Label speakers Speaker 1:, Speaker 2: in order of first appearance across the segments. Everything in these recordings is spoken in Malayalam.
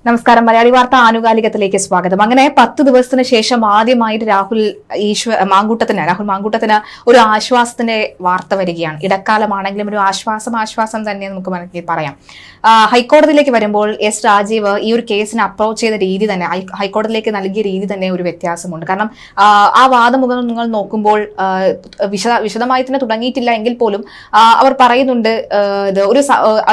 Speaker 1: നമസ്കാരം. മലയാളി വാർത്ത ആനുകാലികത്തിലേക്ക് സ്വാഗതം. അങ്ങനെ 10 ദിവസത്തിന് ശേഷം ആദ്യമായിട്ട് രാഹുൽ മാങ്കൂട്ടത്തിന് ഒരു ആശ്വാസത്തിന്റെ വാർത്ത വരികയാണ്. ഇടക്കാലമാണെങ്കിലും ഒരു ആശ്വാസം തന്നെ നമുക്ക് വേണമെങ്കിൽ പറയാം. ഹൈക്കോടതിയിലേക്ക് വരുമ്പോൾ എസ് രാജീവ് ഈ ഒരു കേസിനെ അപ്രോച്ച് ചെയ്ത രീതി തന്നെ, ഹൈക്കോടതിയിലേക്ക് നൽകിയ രീതി തന്നെ ഒരു വ്യത്യാസമുണ്ട്. കാരണം ആ വാദമുഖം നിങ്ങൾ നോക്കുമ്പോൾ വിശദമായി തന്നെ തുടങ്ങിയിട്ടില്ല എങ്കിൽ പോലും അവർ പറയുന്നുണ്ട് ഒരു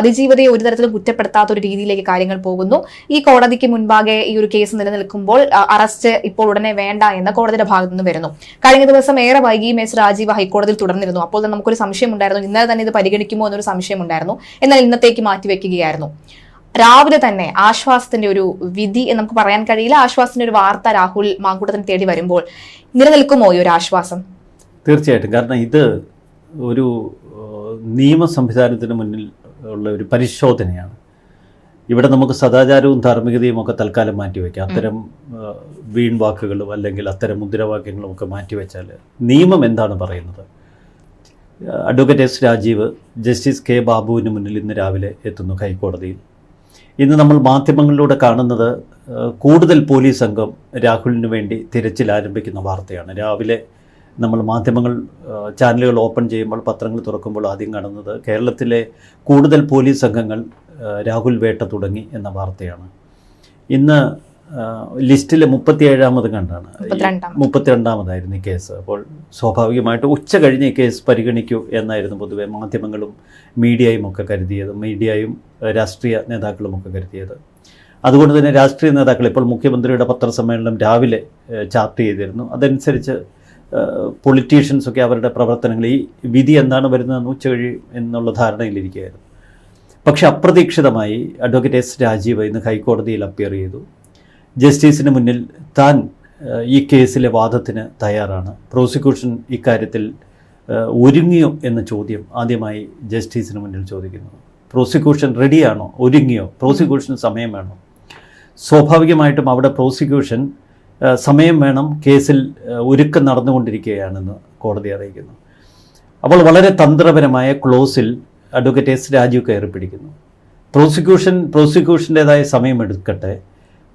Speaker 1: അതിജീവതയെ ഒരു തരത്തിലും കുറ്റപ്പെടുത്താത്ത ഒരു രീതിയിലേക്ക് കാര്യങ്ങൾ പോകുന്നു. ഈ കോടതിക്ക് മുൻപാകെ ഈ ഒരു കേസ് നിലനിൽക്കുമ്പോൾ അറസ്റ്റ് ഇപ്പോൾ ഉടനെ വേണ്ട എന്ന് കോടതിയുടെ ഭാഗത്തു നിന്ന് വരുന്നു. കഴിഞ്ഞ ദിവസം ഏറെ വൈകിയും എസ് രാജീവ് ഹൈക്കോടതിയിൽ തുടർന്നിരുന്നു. അപ്പോൾ നമുക്കൊരു സംശയം ഉണ്ടായിരുന്നു, ഇന്നലെ തന്നെ ഇത് പരിഗണിക്കുമോ എന്നൊരു സംശയം ഉണ്ടായിരുന്നു. എന്നാൽ ഇന്നത്തേക്ക് മാറ്റിവെക്കുകയായിരുന്നു. രാവിലെ തന്നെ ആശ്വാസത്തിന്റെ ഒരു വിധി എന്ന് നമുക്ക് പറയാൻ കഴിയില്ല, ആശ്വാസത്തിന്റെ ഒരു വാർത്ത രാഹുൽ മാങ്കൂട്ടത്തിന് തേടി വരുമ്പോൾ നിലനിൽക്കുമോ ഈ ഒരു ആശ്വാസം?
Speaker 2: തീർച്ചയായിട്ടും. കാരണം ഇത് ഒരു നിയമ സംവിധാനത്തിന് മുന്നിൽ ഉള്ള ഒരു പരിശോധനയാണ്. ഇവിടെ നമുക്ക് സദാചാരവും ധാർമ്മികതയും ഒക്കെ തൽക്കാലം മാറ്റിവെക്കാം. അത്തരം വീൺവാക്കുകളും അല്ലെങ്കിൽ അത്തരം മുദ്രാവാക്യങ്ങളും ഒക്കെ മാറ്റിവെച്ചാൽ നിയമം എന്താണ് പറയുന്നത്? Advocate S Rajeev justice K ബാബുവിന് മുന്നിൽ ഇന്ന് രാവിലെ എത്തുന്നു ഹൈക്കോടതിയിൽ. ഇന്ന് നമ്മൾ മാധ്യമങ്ങളിലൂടെ കാണുന്നത് കൂടുതൽ പോലീസ് സംഘം രാഹുലിന് വേണ്ടി തിരച്ചിൽ ആരംഭിക്കുന്ന വാർത്തയാണ്. രാവിലെ നമ്മൾ മാധ്യമങ്ങൾ ചാനലുകൾ ഓപ്പൺ ചെയ്യുമ്പോൾ, പത്രങ്ങൾ തുറക്കുമ്പോൾ ആദ്യം കാണുന്നത് കേരളത്തിലെ കൂടുതൽ പോലീസ് സംഘങ്ങൾ രാഹുൽ വേട്ട തുടങ്ങി എന്ന വാർത്തയാണ്. ഇന്ന് ലിസ്റ്റിൽ 37ാമത് കണ്ടാണ്, 32ാമതായിരുന്നു ഈ കേസ്. അപ്പോൾ സ്വാഭാവികമായിട്ട് ഉച്ച കഴിഞ്ഞ് ഈ കേസ് പരിഗണിക്കൂ എന്നായിരുന്നു പൊതുവെ മാധ്യമങ്ങളും മീഡിയയും ഒക്കെ കരുതിയത്, മീഡിയയും രാഷ്ട്രീയ നേതാക്കളും ഒക്കെ കരുതിയത്. അതുകൊണ്ട് തന്നെ രാഷ്ട്രീയ നേതാക്കൾ ഇപ്പോൾ മുഖ്യമന്ത്രിയുടെ പത്രസമ്മേളനം രാവിലെ ചാർട്ട് ചെയ്തിരുന്നു. അതനുസരിച്ച് പൊളിറ്റീഷ്യൻസൊക്കെ അവരുടെ പ്രവർത്തനങ്ങൾ, ഈ വിധി എന്താണ് വരുന്നതെന്ന് ഉച്ചകഴി എന്നുള്ള ധാരണയിലിരിക്കുകയായിരുന്നു. പക്ഷെ അപ്രതീക്ഷിതമായി അഡ്വക്കേറ്റ് എസ് രാജീവ് ഇന്ന് ഹൈക്കോടതിയിൽ അപ്പിയർ ചെയ്തു. ജസ്റ്റിസിന് മുന്നിൽ താൻ ഈ കേസിലെ വാദത്തിന് തയ്യാറാണ്, പ്രോസിക്യൂഷൻ ഇക്കാര്യത്തിൽ ഒരുങ്ങിയോ എന്ന ചോദ്യം ആദ്യമായി ജസ്റ്റിസിന് മുന്നിൽ ചോദിക്കുന്നു. പ്രോസിക്യൂഷൻ റെഡിയാണോ, ഒരുങ്ങിയോ, പ്രോസിക്യൂഷന് സമയം വേണോ? സ്വാഭാവികമായിട്ടും അവിടെ പ്രോസിക്യൂഷൻ സമയം വേണം, കേസിൽ ഒരുക്കം നടന്നുകൊണ്ടിരിക്കുകയാണെന്ന് കോടതി അറിയിക്കുന്നു. അപ്പോൾ വളരെ തന്ത്രപരമായ ക്ലോസിൽ അഡ്വക്കേറ്റ് എസ് രാജീവ് കയറി പിടിക്കുന്നു. പ്രോസിക്യൂഷൻ്റേതായ സമയമെടുക്കട്ടെ,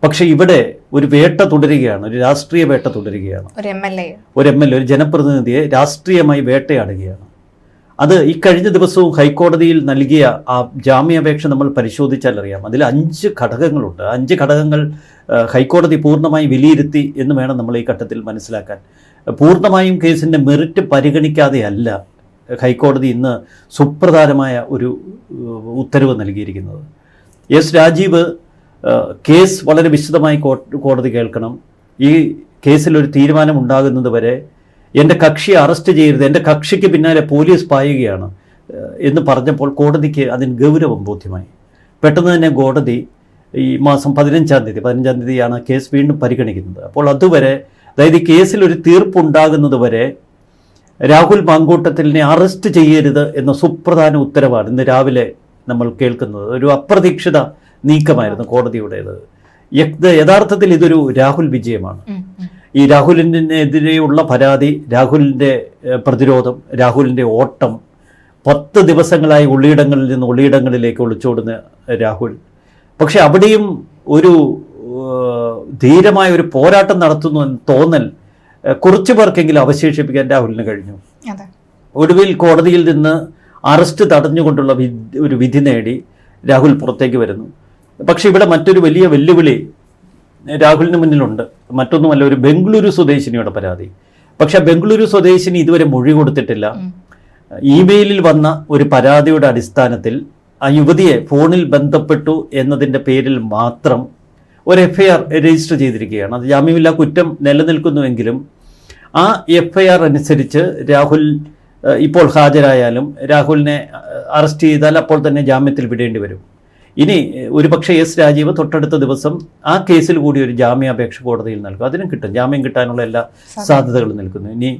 Speaker 2: പക്ഷേ ഇവിടെ ഒരു വേട്ട തുടരുകയാണ്, ഒരു രാഷ്ട്രീയ വേട്ട തുടരുകയാണ്. ഒരു എം എൽ എ, ഒരു ജനപ്രതിനിധിയെ രാഷ്ട്രീയമായി വേട്ടയാടുകയാണ്. അത് ഈ കഴിഞ്ഞ ദിവസവും ഹൈക്കോടതിയിൽ നൽകിയ ആ ജാമ്യാപേക്ഷ നമ്മൾ പരിശോധിച്ചാൽ അറിയാം. അതിൽ 5 ഘടകങ്ങളുണ്ട്. 5 ഘടകങ്ങൾ ഹൈക്കോടതി പൂർണ്ണമായി വിലയിരുത്തി എന്ന് വേണം നമ്മൾ ഈ ഘട്ടത്തിൽ മനസ്സിലാക്കാൻ. പൂർണ്ണമായും കേസിൻ്റെ മെറിറ്റ് പരിഗണിക്കാതെയല്ല ഹൈക്കോടതി ഇന്ന് സുപ്രധാനമായ ഒരു ഉത്തരവ് നൽകിയിരിക്കുന്നത്. എസ് രാജീവ് കേസ് വളരെ വിശദമായി കോടതി കേൾക്കണം, ഈ കേസിലൊരു തീരുമാനം ഉണ്ടാകുന്നത് വരെ എൻ്റെ കക്ഷിയെ അറസ്റ്റ് ചെയ്യരുത്, എൻ്റെ കക്ഷിക്ക് പിന്നാലെ പോലീസ് പായുകയാണ് എന്ന് പറഞ്ഞപ്പോൾ കോടതിക്ക് അതിന് ഗൗരവം ബോധ്യമായി. പെട്ടെന്ന് തന്നെ കോടതി ഈ മാസം 15-ാം തീയതിയാണ് കേസ് വീണ്ടും പരിഗണിക്കുന്നത്. അപ്പോൾ അതുവരെ, അതായത് ഈ കേസിലൊരു തീർപ്പുണ്ടാകുന്നത് വരെ രാഹുൽ മാങ്കൂട്ടത്തിലിനെ അറസ്റ്റ് ചെയ്യരുത് എന്ന സുപ്രധാന ഉത്തരവാണ് ഇന്ന് രാവിലെ നമ്മൾ കേൾക്കുന്നത്. ഒരു അപ്രതീക്ഷിത നീക്കമായിരുന്നു കോടതിയുടേത്. യഥാർത്ഥത്തിൽ ഇതൊരു രാഹുൽ വിജയമാണ്. ഈ രാഹുലിനെതിരെയുള്ള പരാതി, രാഹുലിൻ്റെ പ്രതിരോധം, രാഹുലിൻ്റെ ഓട്ടം, 10 ദിവസങ്ങളായി ഉള്ളിയിടങ്ങളിൽ നിന്ന് ഒളിയിടങ്ങളിലേക്ക് ഒളിച്ചോടുന്ന രാഹുൽ. പക്ഷെ അവിടെയും ഒരു ധീരമായ ഒരു പോരാട്ടം നടത്തുന്നു എന്ന് തോന്നൽ കുറച്ചു പേർക്കെങ്കിലും അവശേഷിപ്പിക്കാൻ രാഹുലിന് കഴിഞ്ഞു. ഒടുവിൽ കോടതിയിൽ നിന്ന് അറസ്റ്റ് തടഞ്ഞുകൊണ്ടുള്ള ഒരു വിധി നേടി രാഹുൽ പുറത്തേക്ക് വരുന്നു. പക്ഷെ ഇവിടെ മറ്റൊരു വലിയ വെല്ലുവിളി രാഹുലിന് മുന്നിലുണ്ട്. മറ്റൊന്നുമല്ല, ഒരു ബംഗളൂരു സ്വദേശിനിയുടെ പരാതി. പക്ഷെ ബംഗളൂരു സ്വദേശിനി ഇതുവരെ മൊഴി കൊടുത്തിട്ടില്ല. ഇമെയിലിൽ വന്ന ഒരു പരാതിയുടെ അടിസ്ഥാനത്തിൽ ആ യുവതിയെ ഫോണിൽ ബന്ധപ്പെട്ടു എന്നതിൻ്റെ പേരിൽ മാത്രം ഒരു FIR രജിസ്റ്റർ ചെയ്തിരിക്കുകയാണ്. അത് ജാമ്യമില്ലാ കുറ്റം നിലനിൽക്കുന്നുവെങ്കിലും ആ FIR അനുസരിച്ച് രാഹുൽ ഇപ്പോൾ ഹാജരായാലും രാഹുലിനെ അറസ്റ്റ് ചെയ്താൽ അപ്പോൾ തന്നെ ജാമ്യത്തിൽ വിടേണ്ടി വരും. ഇനി ഒരുപക്ഷെ എസ് രാജീവ് തൊട്ടടുത്ത ദിവസം ആ കേസിൽ കൂടി ഒരു ജാമ്യാപേക്ഷ കോടതിയിൽ നൽകും. അതിനും കിട്ടും, ജാമ്യം കിട്ടാനുള്ള എല്ലാ സാധ്യതകളും നിൽക്കുന്നു. ഇനി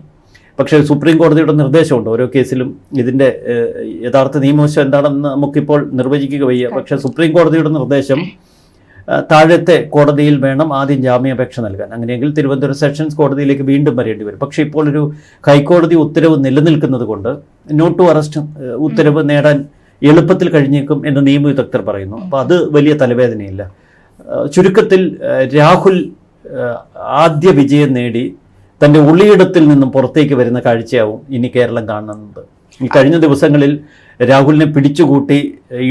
Speaker 2: പക്ഷേ സുപ്രീം കോടതിയുടെ നിർദ്ദേശമുണ്ട് ഓരോ കേസിലും. ഇതിൻ്റെ യഥാർത്ഥ നിയമവശം എന്താണെന്ന് നമുക്കിപ്പോൾ നിർവചിക്കുക വയ്യ. പക്ഷേ സുപ്രീം കോടതിയുടെ നിർദ്ദേശം താഴത്തെ കോടതിയിൽ വേണം ആദ്യം ജാമ്യാപേക്ഷ നൽകാൻ. അങ്ങനെയെങ്കിൽ തിരുവനന്തപുരം സെഷൻസ് കോടതിയിലേക്ക് വീണ്ടും വരേണ്ടി വരും. പക്ഷേ ഇപ്പോൾ ഒരു ഹൈക്കോടതി ഉത്തരവ് നിലനിൽക്കുന്നത് കൊണ്ട് നോട്ട് ടു അറസ്റ്റ് ഉത്തരവ് നേടാൻ എളുപ്പത്തിൽ കഴിഞ്ഞേക്കും എന്ന് നിയമവിദഗ്ധർ പറയുന്നു. അപ്പോൾ അത് വലിയ തലവേദനയില്ല. ചുരുക്കത്തിൽ രാഹുൽ ആദ്യ വിജയം നേടി തൻ്റെ ഒളിയിടത്തിൽ നിന്നും പുറത്തേക്ക് വരുന്ന കാഴ്ചയാവും ഇനി കേരളം കാണുന്നത്. ഈ കഴിഞ്ഞ ദിവസങ്ങളിൽ രാഹുലിനെ പിടിച്ചുകൂട്ടി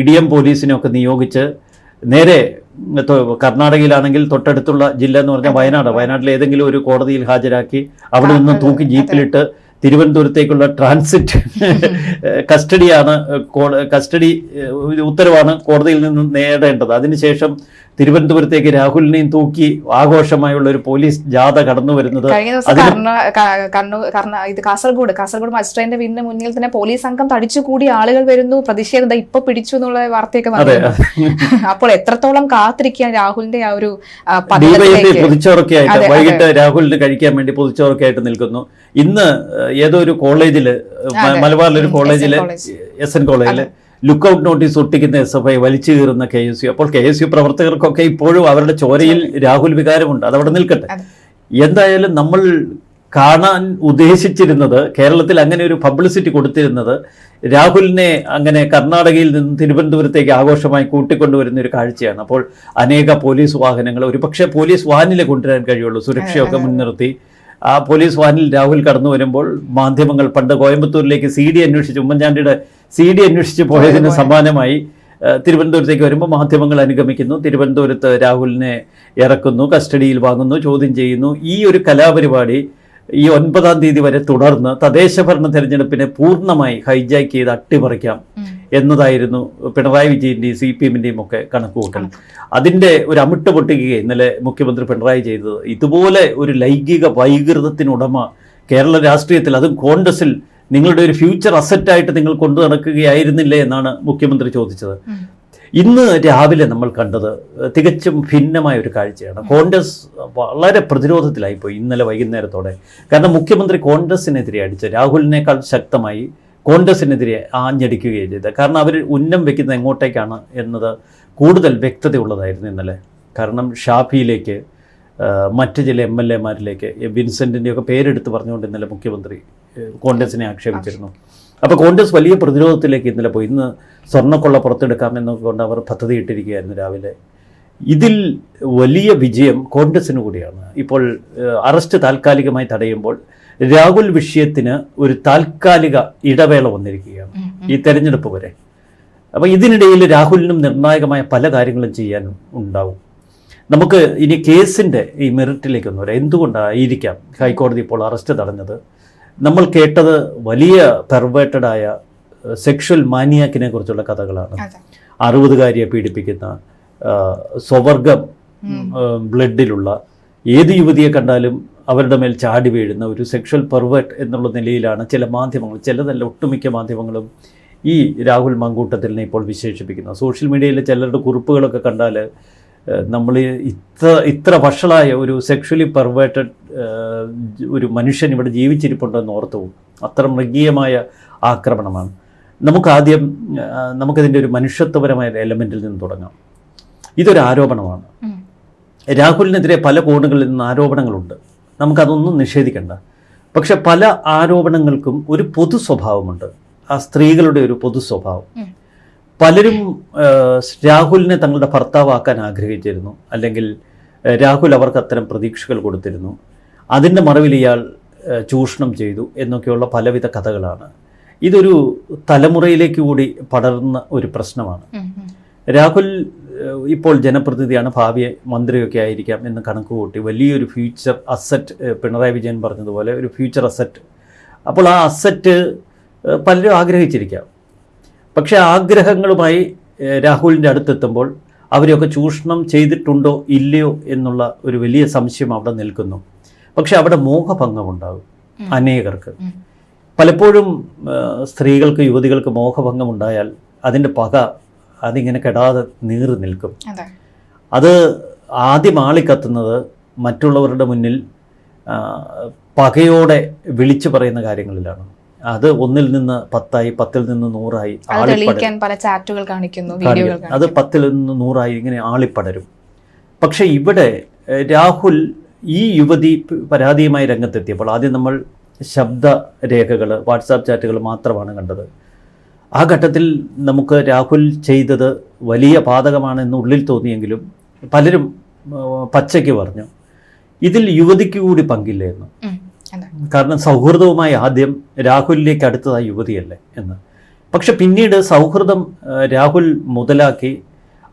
Speaker 2: ഇടിയം പോലീസിനെയൊക്കെ നിയോഗിച്ച് നേരെ കർണാടകയിലാണെങ്കിൽ തൊട്ടടുത്തുള്ള ജില്ല എന്ന് പറഞ്ഞാൽ വയനാട്ടിലെ ഏതെങ്കിലും ഒരു കോടതിയിൽ ഹാജരാക്കി അവിടെ നിന്ന് തൂക്കി ജീപ്പിലിട്ട് തിരുവനന്തപുരത്തേക്കുള്ള ട്രാൻസിറ്റ് കസ്റ്റഡി ഉത്തരവാണ് കോടതിയിൽ നിന്ന് നേടേണ്ടത്. അതിനുശേഷം തിരുവനന്തപുരത്തേക്ക് രാഹുലിനെയും തൂക്കി ആഘോഷമായുള്ള ഒരു പോലീസ് ജാഥ കടന്നു വരുന്നത്.
Speaker 1: കാസർഗോഡ് മജിസ്ട്രേറ്റിന്റെ വീടിന് മുന്നിൽ തന്നെ പോലീസ് സംഘം തടിച്ചുകൂടി ആളുകൾ വരുന്നു, പ്രതിഷേധം ഇപ്പൊ പിടിച്ചു എന്നുള്ള വാർത്തയൊക്കെ വന്നു. അപ്പോൾ എത്രത്തോളം കാത്തിരിക്കുകയാണ് രാഹുലിന്റെ ആ ഒരു
Speaker 2: പൊതിച്ചോറൊക്കെ ആയിട്ട് വൈകിട്ട് രാഹുലിന് കഴിക്കാൻ വേണ്ടി പൊതിച്ചോറൊക്കെ ആയിട്ട് നിൽക്കുന്നു. ഇന്ന് ഏതോ ഒരു കോളേജില്, മലബാറിലൊരു കോളേജില്, SN കോളേജില് ലുക്കൌട്ട് നോട്ടീസ് ഒട്ടിക്കുന്ന SFI വലിച്ചു കീറുന്ന KSU. അപ്പോൾ KSU പ്രവർത്തകർക്കൊക്കെ ഇപ്പോഴും അവരുടെ ചോരയിൽ രാഹുൽ വികാരമുണ്ട്. അതവിടെ നിൽക്കട്ടെ. എന്തായാലും നമ്മൾ കാണാൻ ഉദ്ദേശിച്ചിരുന്നത്, കേരളത്തിൽ അങ്ങനെ ഒരു പബ്ലിസിറ്റി കൊടുത്തിരുന്നത്, രാഹുലിനെ അങ്ങനെ കർണാടകയിൽ നിന്ന് തിരുവനന്തപുരത്തേക്ക് ആഘോഷമായി കൂട്ടിക്കൊണ്ടുവരുന്ന ഒരു കാഴ്ചയാണ്. അപ്പോൾ അനേക പോലീസ് വാഹനങ്ങൾ, ഒരുപക്ഷെ പോലീസ് വാനിലെ കൊണ്ടുവരാൻ കഴിയുള്ളൂ, സുരക്ഷയൊക്കെ മുൻനിർത്തി. ആ പോലീസ് വാനിൽ രാഹുൽ കടന്നു വരുമ്പോൾ മാധ്യമങ്ങൾ, പണ്ട് കോയമ്പത്തൂരിലേക്ക് CD അന്വേഷിച്ച്, ഉമ്മൻചാണ്ടിയുടെ CD അന്വേഷിച്ച് പോയതിന് സമാനമായി തിരുവനന്തപുരത്തേക്ക് വരുമ്പോൾ മാധ്യമങ്ങൾ അനുഗമിക്കുന്നു. തിരുവനന്തപുരത്ത് രാഹുലിനെ ഇറക്കുന്നു, കസ്റ്റഡിയിൽ വാങ്ങുന്നു, ചോദ്യം ചെയ്യുന്നു. ഈ ഒരു കലാപരിപാടി ഈ 9-ാം തീയതി വരെ തുടർന്ന് തദ്ദേശ ഭരണ തെരഞ്ഞെടുപ്പിനെ പൂർണ്ണമായി ഹൈജാക്ക് ചെയ്ത് അട്ടിമറിക്കാം എന്നതായിരുന്നു പിണറായി വിജയന്റെയും CPM-ന്റെയും ഒക്കെ കണക്കുകൂട്ടൽ. അതിൻ്റെ ഒരു അമിട്ട് പൊട്ടിക്കുകയെ ഇന്നലെ മുഖ്യമന്ത്രി പിണറായി ചെയ്തത്. ഇതുപോലെ ഒരു ലൈംഗിക വൈകൃതത്തിനുടമ കേരള രാഷ്ട്രീയത്തിൽ, അതും കോൺഗ്രസിൽ നിങ്ങളുടെ ഒരു ഫ്യൂച്ചർ അസറ്റായിട്ട് നിങ്ങൾ കൊണ്ടു നടക്കുകയായിരുന്നില്ലേ എന്നാണ് മുഖ്യമന്ത്രി ചോദിച്ചത്. ഇന്ന് രാവിലെ നമ്മൾ കണ്ടത് തികച്ചും ഭിന്നമായ ഒരു കാഴ്ചയാണ്. കോൺഗ്രസ് വളരെ പ്രതിരോധത്തിലായിപ്പോയി ഇന്നലെ വൈകുന്നേരത്തോടെ. കാരണം മുഖ്യമന്ത്രി കോൺഗ്രസിനെതിരെ അടിച്ച് രാഹുലിനേക്കാൾ ശക്തമായി കോൺഗ്രസിനെതിരെ ആഞ്ഞടിക്കുകയും ചെയ്തത്. കാരണം അവർ ഉന്നം വെക്കുന്നത് എങ്ങോട്ടേക്കാണ് എന്നത് കൂടുതൽ വ്യക്തതയുള്ളതായിരുന്നു ഇന്നലെ. കാരണം ഷാഫിയിലേക്ക്, മറ്റ് ചില MLA-മാരിലേക്ക്, വിൻസെന്റിൻ്റെയൊക്കെ പേരെടുത്ത് പറഞ്ഞുകൊണ്ട് ഇന്നലെ മുഖ്യമന്ത്രി കോൺഗ്രസിനെ ആക്ഷേപിച്ചിരുന്നു. അപ്പോൾ കോൺഗ്രസ് വലിയ പ്രതിരോധത്തിലേക്ക് ഇന്നലെ പോയി. ഇന്ന് സ്വർണ്ണക്കൊള്ള പുറത്തെടുക്കാമെന്നൊക്കെ കൊണ്ട് അവർ പദ്ധതി ഇട്ടിരിക്കുകയായിരുന്നു രാവിലെ. ഇതിൽ വലിയ വിജയം കോൺഗ്രസിന് കൂടിയാണ്. ഇപ്പോൾ അറസ്റ്റ് താൽക്കാലികമായി തടയുമ്പോൾ രാഹുൽ വിഷയത്തിന് ഒരു താൽക്കാലിക ഇടവേള വന്നിരിക്കുകയാണ് ഈ തെരഞ്ഞെടുപ്പ് വരെ. അപ്പോൾ ഇതിനിടയിൽ രാഹുലിനും നിർണായകമായ പല കാര്യങ്ങളും ചെയ്യാൻ ഉണ്ടാവും. നമുക്ക് ഇനി കേസിൻ്റെ ഈ മെറിറ്റിലേക്കൊന്നും വരാം. എന്തുകൊണ്ടായിരിക്കാം ഹൈക്കോടതി ഇപ്പോൾ അറസ്റ്റ് തടഞ്ഞത്? നമ്മൾ കേട്ടത് വലിയ പെർവേർട്ടഡായ സെക്ഷൽ മാനിയാക്കിനെ കുറിച്ചുള്ള കഥകളാണ്. 60-കാരിയെ പീഡിപ്പിക്കുന്ന, സ്വവർഗം ബ്ലഡിലുള്ള ഏത് യുവതിയെ കണ്ടാലും അവരുടെ മേൽ ചാടി വീഴുന്ന ഒരു സെക്ഷൽ പെർവേർട്ട് എന്നുള്ള നിലയിലാണ് ചില മാധ്യമങ്ങൾ, ചിലതല്ല ഒട്ടുമിക്ക മാധ്യമങ്ങളും ഈ രാഹുൽ മങ്കൂട്ടത്തിലിനെ ഇപ്പോൾ വിശേഷിപ്പിക്കുന്നത്. സോഷ്യൽ മീഡിയയിലെ ചിലരുടെ കുറിപ്പുകളൊക്കെ കണ്ടാൽ നമ്മൾ ഇത്ര വഷളായ ഒരു സെക്ഷലി പെർവേർട്ടഡ് ഒരു മനുഷ്യൻ ഇവിടെ ജീവിച്ചിരിപ്പുണ്ടെന്ന് ഓർത്തു പോകും. അത്ര മൃഗീയമായ ആക്രമണമാണ്. നമുക്കതിൻ്റെ ഒരു മനുഷ്യത്വപരമായ എലമെൻറ്റിൽ നിന്ന് തുടങ്ങാം. ഇതൊരു ആരോപണമാണ്. രാഹുലിനെതിരെ പല കോണുകളിൽ നിന്ന് ആരോപണങ്ങളുണ്ട്, നമുക്കതൊന്നും നിഷേധിക്കേണ്ട. പക്ഷെ പല ആരോപണങ്ങൾക്കും ഒരു പൊതു സ്വഭാവമുണ്ട്, ആ സ്ത്രീകളുടെ ഒരു പൊതു സ്വഭാവം. പലരും രാഹുലിനെ തങ്ങളുടെ ഭർത്താവാക്കാൻ ആഗ്രഹിച്ചിരുന്നു, അല്ലെങ്കിൽ രാഹുൽ അവർക്ക് അത്തരം പ്രതീക്ഷകൾ കൊടുത്തിരുന്നു. അതിൻ്റെ മറവിൽ ഇയാൾ ചൂഷണം ചെയ്തു എന്നൊക്കെയുള്ള പലവിധ കഥകളാണ്. ഇതൊരു തലമുറയിലേക്ക് കൂടി പടർന്ന ഒരു പ്രശ്നമാണ്. രാഹുൽ ഇപ്പോൾ ജനപ്രതിനിധിയാണ്, ഭാവി മന്ത്രിയൊക്കെ ആയിരിക്കാം എന്ന് കണക്കുകൂട്ടി വലിയൊരു ഫ്യൂച്ചർ അസറ്റ്, പിണറായി വിജയൻ പറഞ്ഞതുപോലെ ഒരു ഫ്യൂച്ചർ അസറ്റ്. അപ്പോൾ ആ അസറ്റ് പലരും ആഗ്രഹിച്ചിരിക്കാം. പക്ഷേ ആഗ്രഹങ്ങളുമായി രാഹുലിൻ്റെ അടുത്തെത്തുമ്പോൾ അവരെയൊക്കെ ചൂഷണം ചെയ്തിട്ടുണ്ടോ ഇല്ലയോ എന്നുള്ള ഒരു വലിയ സംശയം അവിടെ നിൽക്കുന്നു. പക്ഷെ അവിടെ മോഹഭംഗമുണ്ടാകും അനേകർക്ക്. പലപ്പോഴും സ്ത്രീകൾക്ക്, യുവതികൾക്ക് മോഹഭംഗമുണ്ടായാൽ അതിൻ്റെ പക അതിങ്ങനെ കെടാതെ നീറി നിൽക്കും. അത് ആദ്യം ആളിക്കത്തുന്നത് മറ്റുള്ളവരുടെ മുന്നിൽ പകയോടെ വിളിച്ചു പറയുന്ന കാര്യങ്ങളിലാണ്. അത് 1-ൽ നിന്ന് 10ആയി, 10-ൽ നിന്ന് 100ആയി, അത് 10-ൽ നിന്ന് 100ആയി ഇങ്ങനെ ആളിപ്പടരും. പക്ഷെ ഇവിടെ രാഹുൽ ഈ യുവതി പരാതിയുമായി രംഗത്തെത്തിയപ്പോൾ ആദ്യം നമ്മൾ ശബ്ദരേഖകൾ, വാട്സാപ്പ് ചാറ്റുകൾ മാത്രമാണ് കണ്ടത്. ആ ഘട്ടത്തിൽ നമുക്ക് രാഹുൽ ചെയ്തത് വലിയ പാതകമാണെന്ന് ഉള്ളിൽ തോന്നിയെങ്കിലും പലരും പച്ചയ്ക്ക് പറഞ്ഞു ഇതിൽ യുവതിക്ക് കൂടി പങ്കില്ലായിരുന്നു. കാരണം സൗഹൃദവുമായി ആദ്യം രാഹുലിലേക്ക് അടുത്തത് ആ യുവതിയല്ലേ എന്ന്. പക്ഷെ പിന്നീട് സൗഹൃദം രാഹുൽ മുതലാക്കി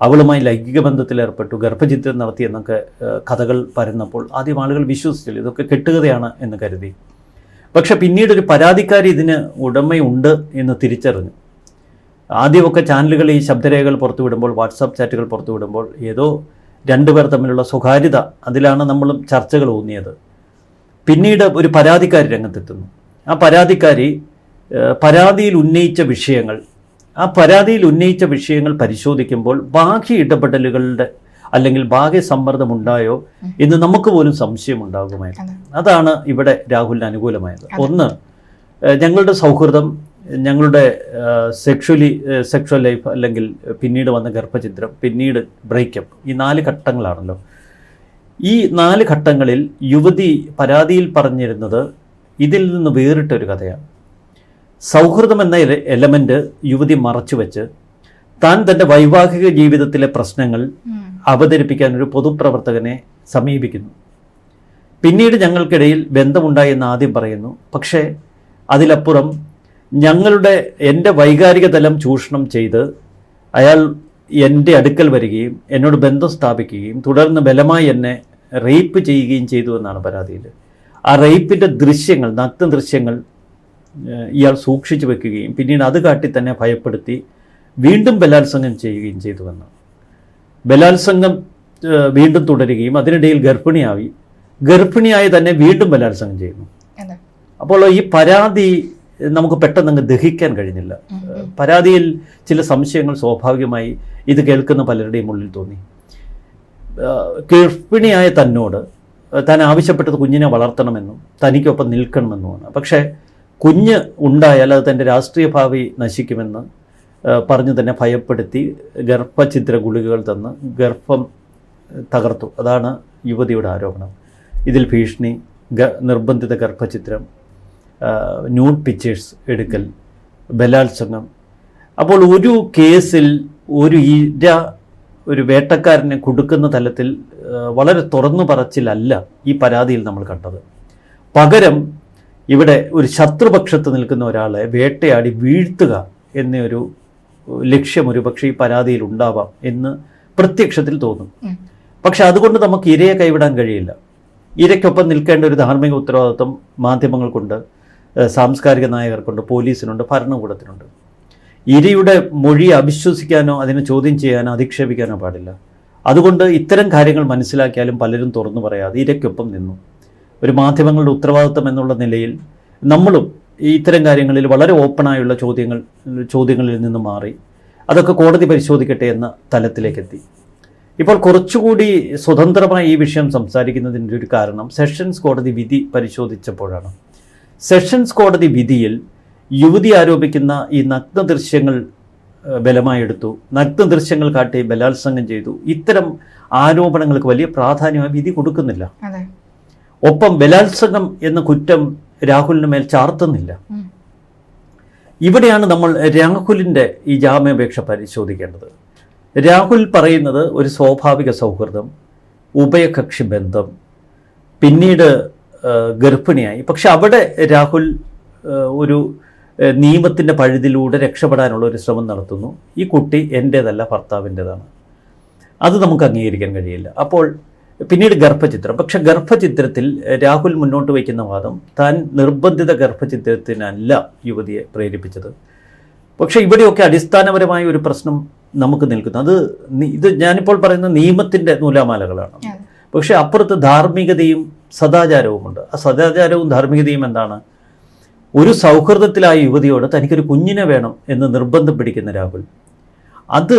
Speaker 2: അവളുമായി ലൈംഗിക ബന്ധത്തിലേർപ്പെട്ടു, ഗർഭചിത്രം നടത്തി എന്നൊക്കെ കഥകൾ പരന്നപ്പോൾ ആദ്യം ആളുകൾ വിശ്വസിച്ചില്ല, ഇതൊക്കെ കെട്ടുകഥയാണ് എന്ന് കരുതി. പക്ഷെ പിന്നീട് ഒരു പരാതിക്കാരി ഇതിന് ഉടമയുണ്ട് എന്ന് തിരിച്ചറിഞ്ഞു. ആദ്യമൊക്കെ ചാനലുകൾ ഈ ശബ്ദരേഖകൾ പുറത്തുവിടുമ്പോൾ, വാട്സാപ്പ് ചാറ്റുകൾ പുറത്തുവിടുമ്പോൾ ഏതോ രണ്ടുപേർ തമ്മിലുള്ള സ്വകാര്യത, അതിലാണ് നമ്മളും ചർച്ചകൾ ഊന്നിയത്. പിന്നീട് ഒരു പരാതിക്കാരി രംഗത്തെത്തുന്നു. ആ പരാതിക്കാരി പരാതിയിൽ ഉന്നയിച്ച വിഷയങ്ങൾ പരിശോധിക്കുമ്പോൾ ബാഹ്യ ഇടപെടലുകളുടെ അല്ലെങ്കിൽ ബാഹ്യ സമ്മർദ്ദമുണ്ടായോ എന്ന് നമുക്ക് പോലും സംശയമുണ്ടാകുമായിരുന്നു. അതാണ് ഇവിടെ രാഹുലിന് അനുകൂലമായത്. ഒന്ന്, ഞങ്ങളുടെ സൗഹൃദം, ഞങ്ങളുടെ സെക്ഷൽ ലൈഫ്, അല്ലെങ്കിൽ പിന്നീട് വന്ന ഗർഭചിത്രം, പിന്നീട് ബ്രേക്കപ്പ്, ഈ 4 ഘട്ടങ്ങളാണല്ലോ. ഈ 4 ഘട്ടങ്ങളിൽ യുവതി പരാതിയിൽ പറഞ്ഞിരുന്നത് ഇതിൽ നിന്ന് വേറിട്ടൊരു കഥയാണ്. സൗഹൃദം എന്ന എലമെന്റ് യുവതി മറച്ചുവെച്ച് താൻ തൻ്റെ വൈവാഹിക ജീവിതത്തിലെ പ്രശ്നങ്ങൾ അവതരിപ്പിക്കാൻ ഒരു പൊതുപ്രവർത്തകനെ സമീപിക്കുന്നു. പിന്നീട് ഞങ്ങൾക്കിടയിൽ ബന്ധമുണ്ടായി എന്ന് ആദ്യം പറയുന്നു. പക്ഷേ അതിലപ്പുറം എൻ്റെ വൈകാരിക തലം ചൂഷണം ചെയ്ത് അയാൾ എൻ്റെ അടുക്കൽ വരികയും എന്നോട് ബന്ധം സ്ഥാപിക്കുകയും തുടർന്ന് ബലമായി എന്നെ റേപ്പ് ചെയ്യുകയും ചെയ്തു എന്നാണ് പരാതിയിൽ. ആ റേപ്പിൻ്റെ ദൃശ്യങ്ങൾ, നഗ്ന ദൃശ്യങ്ങൾ ഇയാൾ സൂക്ഷിച്ചു വെക്കുകയും പിന്നീട് അത് കാട്ടി തന്നെ ഭയപ്പെടുത്തി വീണ്ടും ബലാത്സംഗം ചെയ്യുകയും ചെയ്തുവെന്ന്. ബലാത്സംഗം വീണ്ടും തുടരുകയും അതിനിടയിൽ ഗർഭിണിയായി തന്നെ വീണ്ടും ബലാത്സംഗം ചെയ്യുന്നു. അപ്പോൾ ഈ പരാതി നമുക്ക് പെട്ടെന്ന് ദഹിക്കാൻ കഴിഞ്ഞില്ല. പരാതിയിൽ ചില സംശയങ്ങൾ സ്വാഭാവികമായി ഇത് കേൾക്കുന്ന പലരുടെയും ഉള്ളിൽ തോന്നി. ഗർഭിണിയായ തന്നോട് താൻ ആവശ്യപ്പെട്ടത് കുഞ്ഞിനെ വളർത്തണമെന്നും തനിക്കൊപ്പം നിൽക്കണമെന്നുമാണ്. പക്ഷേ കുഞ്ഞ് ഉണ്ടായാൽ അത് തൻ്റെ രാഷ്ട്രീയ ഭാവി നശിക്കുമെന്ന് പറഞ്ഞു തന്നെ ഭയപ്പെടുത്തി ഗർഭഛിദ്ര ഗുളികകൾ തന്ന് ഗർഭം തകർത്തു. അതാണ് യുവതിയുടെ ആരോപണം. ഇതിൽ ഭീഷണി, നിർബന്ധിത ഗർഭചിത്രം, ന്യൂഡ് പിക്ചേഴ്സ് എടുക്കൽ, ബലാത്സംഗം. അപ്പോൾ ഒരു കേസിൽ ഒരു വേട്ടക്കാരനെ കൊടുക്കുന്ന തലത്തിൽ വളരെ തുറന്നു പറച്ചിലല്ല ഈ പരാതിയിൽ നമ്മൾ കണ്ടത്. പകരം ഇവിടെ ഒരു ശത്രുപക്ഷത്ത് നിൽക്കുന്ന ഒരാളെ വേട്ടയാടി വീഴ്ത്തുക എന്നൊരു ലക്ഷ്യം ഒരു പക്ഷേ ഈ പരാതിയിൽ ഉണ്ടാവാം എന്ന് പ്രത്യക്ഷത്തിൽ തോന്നും. പക്ഷെ അതുകൊണ്ട് നമുക്ക് ഇരയെ കൈവിടാൻ കഴിയില്ല. ഇരയ്ക്കൊപ്പം നിൽക്കേണ്ട ഒരു ധാർമ്മിക ഉത്തരവാദിത്വം മാധ്യമങ്ങൾക്കുണ്ട്, സാംസ്കാരിക നായകർക്കുണ്ട്, പോലീസിനുണ്ട്, ഭരണകൂടത്തിനുണ്ട്. ഇരയുടെ മൊഴി അവിശ്വസിക്കാനോ അതിനെ ചോദ്യം ചെയ്യാനോ അധിക്ഷേപിക്കാനോ പാടില്ല. അതുകൊണ്ട് ഇത്തരം കാര്യങ്ങൾ മനസ്സിലാക്കിയാലും പലരും തുറന്നു പറയാതെ ഇരയ്ക്കൊപ്പം നിന്നു. ഒരു മാധ്യമങ്ങളുടെ ഉത്തരവാദിത്വം എന്നുള്ള നിലയിൽ നമ്മളും ഇത്തരം കാര്യങ്ങളിൽ വളരെ ഓപ്പണായുള്ള ചോദ്യങ്ങളിൽ നിന്ന് മാറി അതൊക്കെ കോടതി പരിശോധിക്കട്ടെ എന്ന തലത്തിലേക്കെത്തി. ഇപ്പോൾ കുറച്ചുകൂടി സ്വതന്ത്രമായി ഈ വിഷയം സംസാരിക്കുന്നതിൻ്റെ ഒരു കാരണം സെഷൻസ് കോടതി വിധി പരിശോധിച്ചപ്പോഴാണ്. സെഷൻസ് കോടതി വിധിയിൽ യുവതി ആരോപിക്കുന്ന ഈ നഗ്ന ദൃശ്യങ്ങൾ ബലമായെടുത്തു, നഗ്ന ദൃശ്യങ്ങൾ കാട്ടി ബലാത്സംഗം ചെയ്തു, ഇത്തരം ആരോപണങ്ങൾക്ക് വലിയ പ്രാധാന്യമായി വിധി കൊടുക്കുന്നില്ല. ഒപ്പം ബലാത്സംഗം എന്ന കുറ്റം രാഹുലിന് മേൽ ചാർത്തുന്നില്ല. ഇവിടെയാണ് നമ്മൾ രാഹുലിൻ്റെ ഈ ജാമ്യാപേക്ഷ പരിശോധിക്കേണ്ടത്. രാഹുൽ പറയുന്നത് ഒരു സ്വാഭാവിക സൗഹൃദം, ഉഭയകക്ഷി ബന്ധം, പിന്നീട് ഗർഭിണിയായി. പക്ഷെ അവിടെ രാഹുൽ ഒരു നിയമത്തിൻ്റെ പഴുതിലൂടെ രക്ഷപ്പെടാനുള്ള ഒരു ശ്രമം നടത്തുന്നു. ഈ കുട്ടി എൻ്റേതല്ല, ഭർത്താവിൻ്റെതാണ്. അത് നമുക്ക് അംഗീകരിക്കാൻ കഴിയില്ല. അപ്പോൾ പിന്നീട് ഗർഭചിത്രം. പക്ഷെ ഗർഭചിത്രത്തിൽ രാഹുൽ മുന്നോട്ട് വയ്ക്കുന്ന വാദം താൻ നിർബന്ധിത ഗർഭചിത്രത്തിനല്ല യുവതിയെ പ്രേരിപ്പിച്ചത്. പക്ഷെ ഇവിടെയൊക്കെ അടിസ്ഥാനപരമായ ഒരു പ്രശ്നം നമുക്ക് നിൽക്കുന്നു. ഇത് ഞാനിപ്പോൾ പറയുന്ന നിയമത്തിൻ്റെ നൂലാമാലകളാണ്. പക്ഷെ അപ്പുറത്ത് ധാർമ്മികതയും സദാചാരവുമുണ്ട്. ആ സദാചാരവും ധാർമ്മികതയും എന്താണ്? ഒരു സൗഹൃദത്തിലായ യുവതിയോട് തനിക്കൊരു കുഞ്ഞിനെ വേണം എന്ന് നിർബന്ധം പിടിക്കുന്ന രാഹുൽ, അത്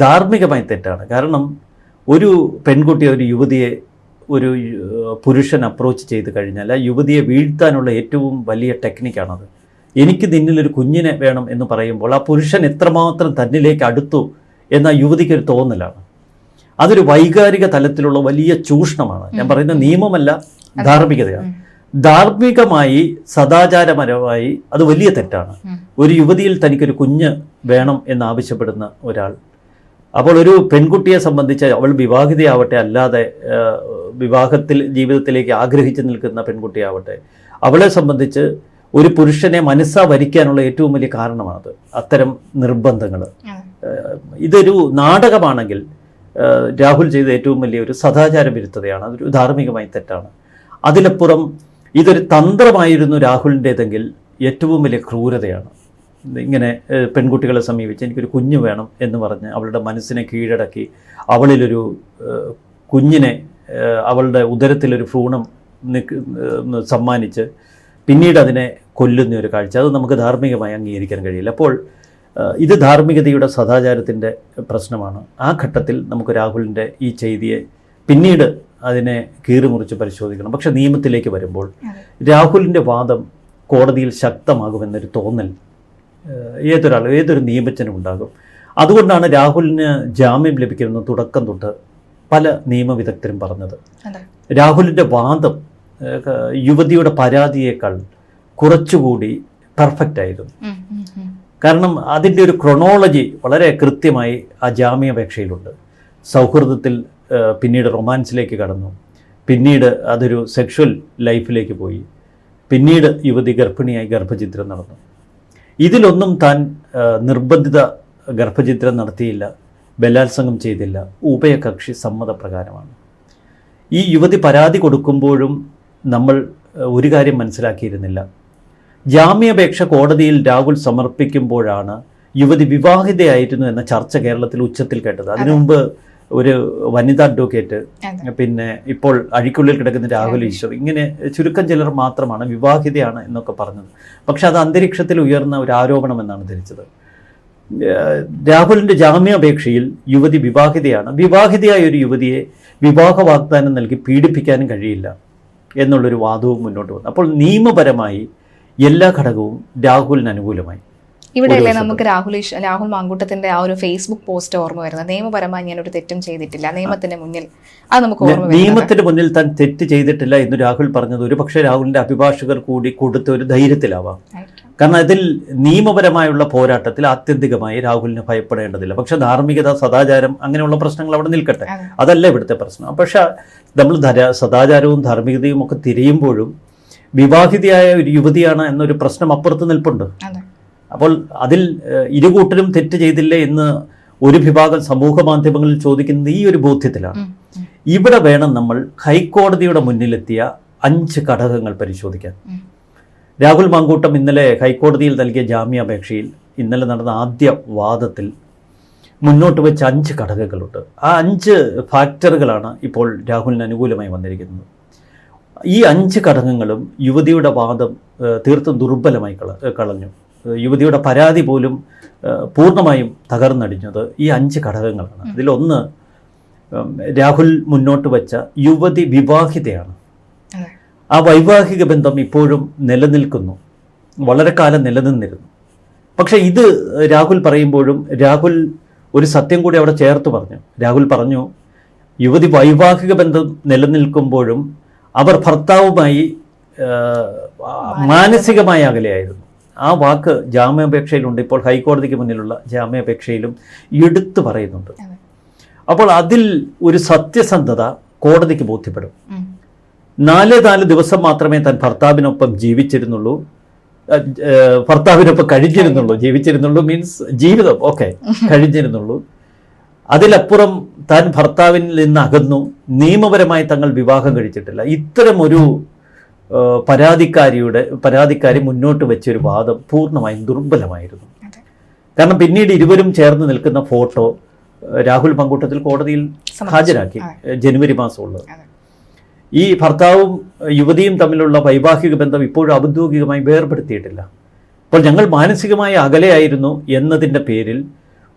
Speaker 2: ധാർമ്മികമായി തെറ്റാണ്. കാരണം ഒരു പെൺകുട്ടിയെ, ഒരു യുവതിയെ ഒരു പുരുഷൻ അപ്രോച്ച് ചെയ്ത് കഴിഞ്ഞാൽ ആ യുവതിയെ വീഴ്ത്താനുള്ള ഏറ്റവും വലിയ ടെക്നിക്കാണത്. എനിക്ക് നിന്നിലൊരു കുഞ്ഞിനെ വേണം എന്ന് പറയുമ്പോൾ ആ പുരുഷൻ എത്രമാത്രം തന്നിലേക്ക് അടുത്തു എന്ന യുവതിക്കൊരു തോന്നലാണ്. അതൊരു വൈകാരിക തലത്തിലുള്ള വലിയ ചൂഷണമാണ്. ഞാൻ പറയുന്ന നിയമമല്ല, ധാർമ്മികതയാണ്. ധാർമ്മികമായി സദാചാരപരമായി അത് വലിയ തെറ്റാണ്. ഒരു യുവതിയിൽ തനിക്കൊരു കുഞ്ഞ് വേണം എന്നാവശ്യപ്പെടുന്ന ഒരാൾ അപ്പോൾ ഒരു പെൺകുട്ടിയെ സംബന്ധിച്ച് അവൾ വിവാഹിതയാവട്ടെ, അല്ലാതെ ജീവിതത്തിലേക്ക് ആഗ്രഹിച്ചു നിൽക്കുന്ന പെൺകുട്ടിയാവട്ടെ, അവളെ സംബന്ധിച്ച് ഒരു പുരുഷനെ മനസ്സാ വരിക്കാനുള്ള ഏറ്റവും വലിയ കാരണമാണത്, അത്തരം നിർബന്ധങ്ങൾ. ഇതൊരു നാടകമാണെങ്കിൽ രാഹുൽ ചെയ്ത ഏറ്റവും വലിയ ഒരു സദാചാര വിരുദ്ധതയാണ്, അതൊരു ധാർമ്മികമായി തെറ്റാണ്. അതിലപ്പുറം ഇതൊരു തന്ത്രമായിരുന്നു രാഹുലിൻ്റേതെങ്കിൽ ഏറ്റവും വലിയ ക്രൂരതയാണ്. ഇങ്ങനെ പെൺകുട്ടികളെ സമീപിച്ച് എനിക്കൊരു കുഞ്ഞ് വേണം എന്ന് പറഞ്ഞ് അവളുടെ മനസ്സിനെ കീഴടക്കി അവളിലൊരു കുഞ്ഞിനെ, അവളുടെ ഉദരത്തിലൊരു ഭ്രൂണം സമ്മാനിച്ച് പിന്നീട് അതിനെ കൊല്ലുന്ന ഒരു കാഴ്ച, അത് നമുക്ക് ധാർമ്മികമായി അംഗീകരിക്കാൻ കഴിയില്ല. അപ്പോൾ ഇത് ധാർമ്മികതയുടെ സദാചാരത്തിൻ്റെ പ്രശ്നമാണ്. ആ ഘട്ടത്തിൽ നമുക്ക് രാഹുലിൻ്റെ ഈ ചെയ്തിയെ പിന്നീട് അതിനെ കീറിമുറിച്ച് പരിശോധിക്കണം. പക്ഷെ നിയമത്തിലേക്ക് വരുമ്പോൾ രാഹുലിൻ്റെ വാദം കോടതിയിൽ ശക്തമാകുമെന്നൊരു തോന്നൽ ഏതൊരു നിയമജ്ഞനും ഉണ്ടാകും. അതുകൊണ്ടാണ് രാഹുലിന് ജാമ്യം ലഭിക്കുമെന്ന് തുടക്കം തൊട്ട് പല നിയമവിദഗ്ധരും പറഞ്ഞത്. രാഹുലിൻ്റെ വാദം യുവതിയുടെ പരാതിയേക്കാൾ കുറച്ചുകൂടി പെർഫെക്റ്റ് ആയിരുന്നു. കാരണം അതിൻ്റെ ഒരു ക്രൊണോളജി വളരെ കൃത്യമായി ആ ജാമ്യാപേക്ഷയിലുണ്ട്. സൗഹൃദത്തിൽ പിന്നീട് റൊമാൻസിലേക്ക് കടന്നു, പിന്നീട് അതൊരു സെക്ഷൽ ലൈഫിലേക്ക് പോയി, പിന്നീട് യുവതി ഗർഭിണിയായി ഗർഭഛിദ്രം നടന്നു. ഇതിലൊന്നും താൻ നിർബന്ധിത ഗർഭഛിദ്രം നടത്തിയില്ല, ബലാത്സംഗം ചെയ്തില്ല, ഉഭയകക്ഷി സമ്മതപ്രകാരമാണ്. ഈ യുവതി പരാതി കൊടുക്കുമ്പോഴും നമ്മൾ ഒരു കാര്യം മനസ്സിലാക്കിയിരുന്നില്ല. ജാമ്യാപേക്ഷ കോടതിയിൽ രാഹുൽ സമർപ്പിക്കുമ്പോഴാണ് യുവതി വിവാഹിതയായിരുന്നു എന്ന ചർച്ച കേരളത്തിൽ ഉച്ചത്തിൽ കേട്ടത്. അതിനു മുമ്പ് ഒരു വനിതാ അഡ്വക്കേറ്റ്, പിന്നെ ഇപ്പോൾ അഴിക്കുള്ളിൽ കിടക്കുന്ന രാഹുൽ ഈശ്വർ, ഇങ്ങനെ ചുരുക്കം ചിലർ മാത്രമാണ് വിവാഹിതയാണ് എന്നൊക്കെ പറഞ്ഞത്. പക്ഷെ അത് അന്തരീക്ഷത്തിൽ ഉയർന്ന ഒരു ആരോപണം എന്നാണ് ധരിച്ചത്. രാഹുലിൻ്റെ ജാമ്യാപേക്ഷയിൽ യുവതി വിവാഹിതയാണ്, വിവാഹിതയായ ഒരു യുവതിയെ വിവാഹ വാഗ്ദാനം നൽകി പീഡിപ്പിക്കാനും കഴിയില്ല എന്നുള്ളൊരു വാദവും മുന്നോട്ട് വന്നു. അപ്പോൾ നിയമപരമായി എല്ലാ ഘടകവും രാഹുലിന് അനുകൂലമായി.
Speaker 1: ഇവിടെയല്ലേ നമുക്ക് രാഹുൽ മാങ്കൂട്ടത്തിന്റെ ആ ഒരു ഫേസ്ബുക്ക് പോസ്റ്റ് ഓർമ്മ വരുന്നത്? നിയമപരമായി ഞാനൊരു തെറ്റും ചെയ്തിട്ടില്ല, നിയമത്തിന്റെ മുന്നിൽ അത് നമുക്ക് ഓർമ്മ.
Speaker 2: നിയമത്തിന്റെ മുന്നിൽ താൻ തെറ്റ് ചെയ്തിട്ടില്ല എന്ന് രാഹുൽ പറഞ്ഞത് ഒരു പക്ഷേ രാഹുലിന്റെ അഭിഭാഷകർ കൂടി കൊടുത്ത ഒരു ധൈര്യത്തിലാവാം. കാരണം ഇതിൽ നിയമപരമായുള്ള പോരാട്ടത്തിൽ ആത്യന്തികമായി രാഹുലിന് ഭയപ്പെടേണ്ടതില്ല. പക്ഷെ ധാർമ്മികത, സദാചാരം, അങ്ങനെയുള്ള പ്രശ്നങ്ങൾ അവിടെ നിൽക്കട്ടെ, അതല്ല ഇവിടുത്തെ പ്രശ്നം. പക്ഷെ നമ്മൾ സദാചാരവും ധാർമ്മികതയും ഒക്കെ തിരയുമ്പോഴും വിവാഹിതയായ ഒരു യുവതിയാണ് എന്നൊരു പ്രശ്നം അപ്പുറത്ത് നിൽപ്പുണ്ട്. അപ്പോൾ അതിൽ ഇരുകൂട്ടരും തെറ്റ് ചെയ്തില്ലേ എന്ന് ഒരു വിഭാഗം സമൂഹ മാധ്യമങ്ങളിൽ ചോദിക്കുന്നത് ഈ ഒരു ബോധ്യത്തിലാണ്. ഇവിടെ വേണം നമ്മൾ ഹൈക്കോടതിയുടെ മുന്നിലെത്തിയ 5 ഘടകങ്ങൾ പരിശോധിക്കാൻ. രാഹുൽ മാങ്കൂട്ടം ഇന്നലെ ഹൈക്കോടതിയിൽ നൽകിയ ജാമ്യാപേക്ഷയിൽ ഇന്നലെ നടന്ന ആദ്യ വാദത്തിൽ മുന്നോട്ട് വെച്ച 5 ഘടകങ്ങളുണ്ട്. ആ 5 ഫാക്ടറുകളാണ് ഇപ്പോൾ രാഹുലിന് അനുകൂലമായി വന്നിരിക്കുന്നത്. ഈ 5 ഘടകങ്ങളും യുവതിയുടെ വാദം തീർത്തും ദുർബലമായി കളഞ്ഞു. യുവതിയുടെ പരാതി പോലും പൂർണ്ണമായും തകർന്നടിഞ്ഞത് ഈ 5 ഘടകങ്ങളാണ്. ഇതിലൊന്ന്, രാഹുൽ മുന്നോട്ട് വെച്ച യുവതി വിവാഹിതയാണ്, ആ വൈവാഹിക ബന്ധം ഇപ്പോഴും നിലനിൽക്കുന്നു, വളരെ കാലം നിലനിന്നിരുന്നു. പക്ഷേ ഇത് രാഹുൽ പറയുമ്പോഴും രാഹുൽ ഒരു സത്യം കൂടി അവിടെ ചേർത്ത് പറഞ്ഞു. രാഹുൽ പറഞ്ഞു, യുവതി വൈവാഹിക ബന്ധം നിലനിൽക്കുമ്പോഴും അവർ ഭർത്താവുമായി മാനസികമായ അകലെയായിരുന്നു. ആ വാക്ക് ജാമ്യാപേക്ഷയിലുണ്ട്, ഇപ്പോൾ ഹൈക്കോടതിക്ക് മുന്നിലുള്ള ജാമ്യാപേക്ഷയിലും എടുത്തു പറയുന്നുണ്ട്. അപ്പോൾ അതിൽ ഒരു സത്യസന്ധത കോടതിക്ക് ബോധ്യപ്പെടും. 4 ദിവസം മാത്രമേ താൻ ഭർത്താവിനൊപ്പം ജീവിച്ചിരുന്നുള്ളൂ, ഭർത്താവിനൊപ്പം ജീവിച്ചിരുന്നുള്ളൂ മീൻസ് ജീവിതം ഓക്കെ കഴിഞ്ഞിരുന്നുള്ളൂ. അതിലപ്പുറം താൻ ഭർത്താവിൽ നിന്ന് അകന്നു, നിയമപരമായി തങ്ങൾ വിവാഹം കഴിച്ചിട്ടില്ല. ഇത്തരം ഒരു പരാതിക്കാരി മുന്നോട്ട് വെച്ചൊരു വാദം പൂർണ്ണമായും ദുർബലമായിരുന്നു. കാരണം പിന്നീട് ഇരുവരും ചേർന്ന് നിൽക്കുന്ന ഫോട്ടോ രാഹുൽ മാങ്കൂട്ടത്തിൽ കോടതിയിൽ ഹാജരാക്കി, ജനുവരി മാസമുള്ളത്. ഈ ഭർത്താവും യുവതിയും തമ്മിലുള്ള വൈവാഹിക ബന്ധം ഇപ്പോഴും ഔദ്യോഗികമായി വേർപെടുത്തിയിട്ടില്ല. അപ്പോൾ ഞങ്ങൾ മാനസികമായി അകലെയായിരുന്നു എന്നതിൻ്റെ പേരിൽ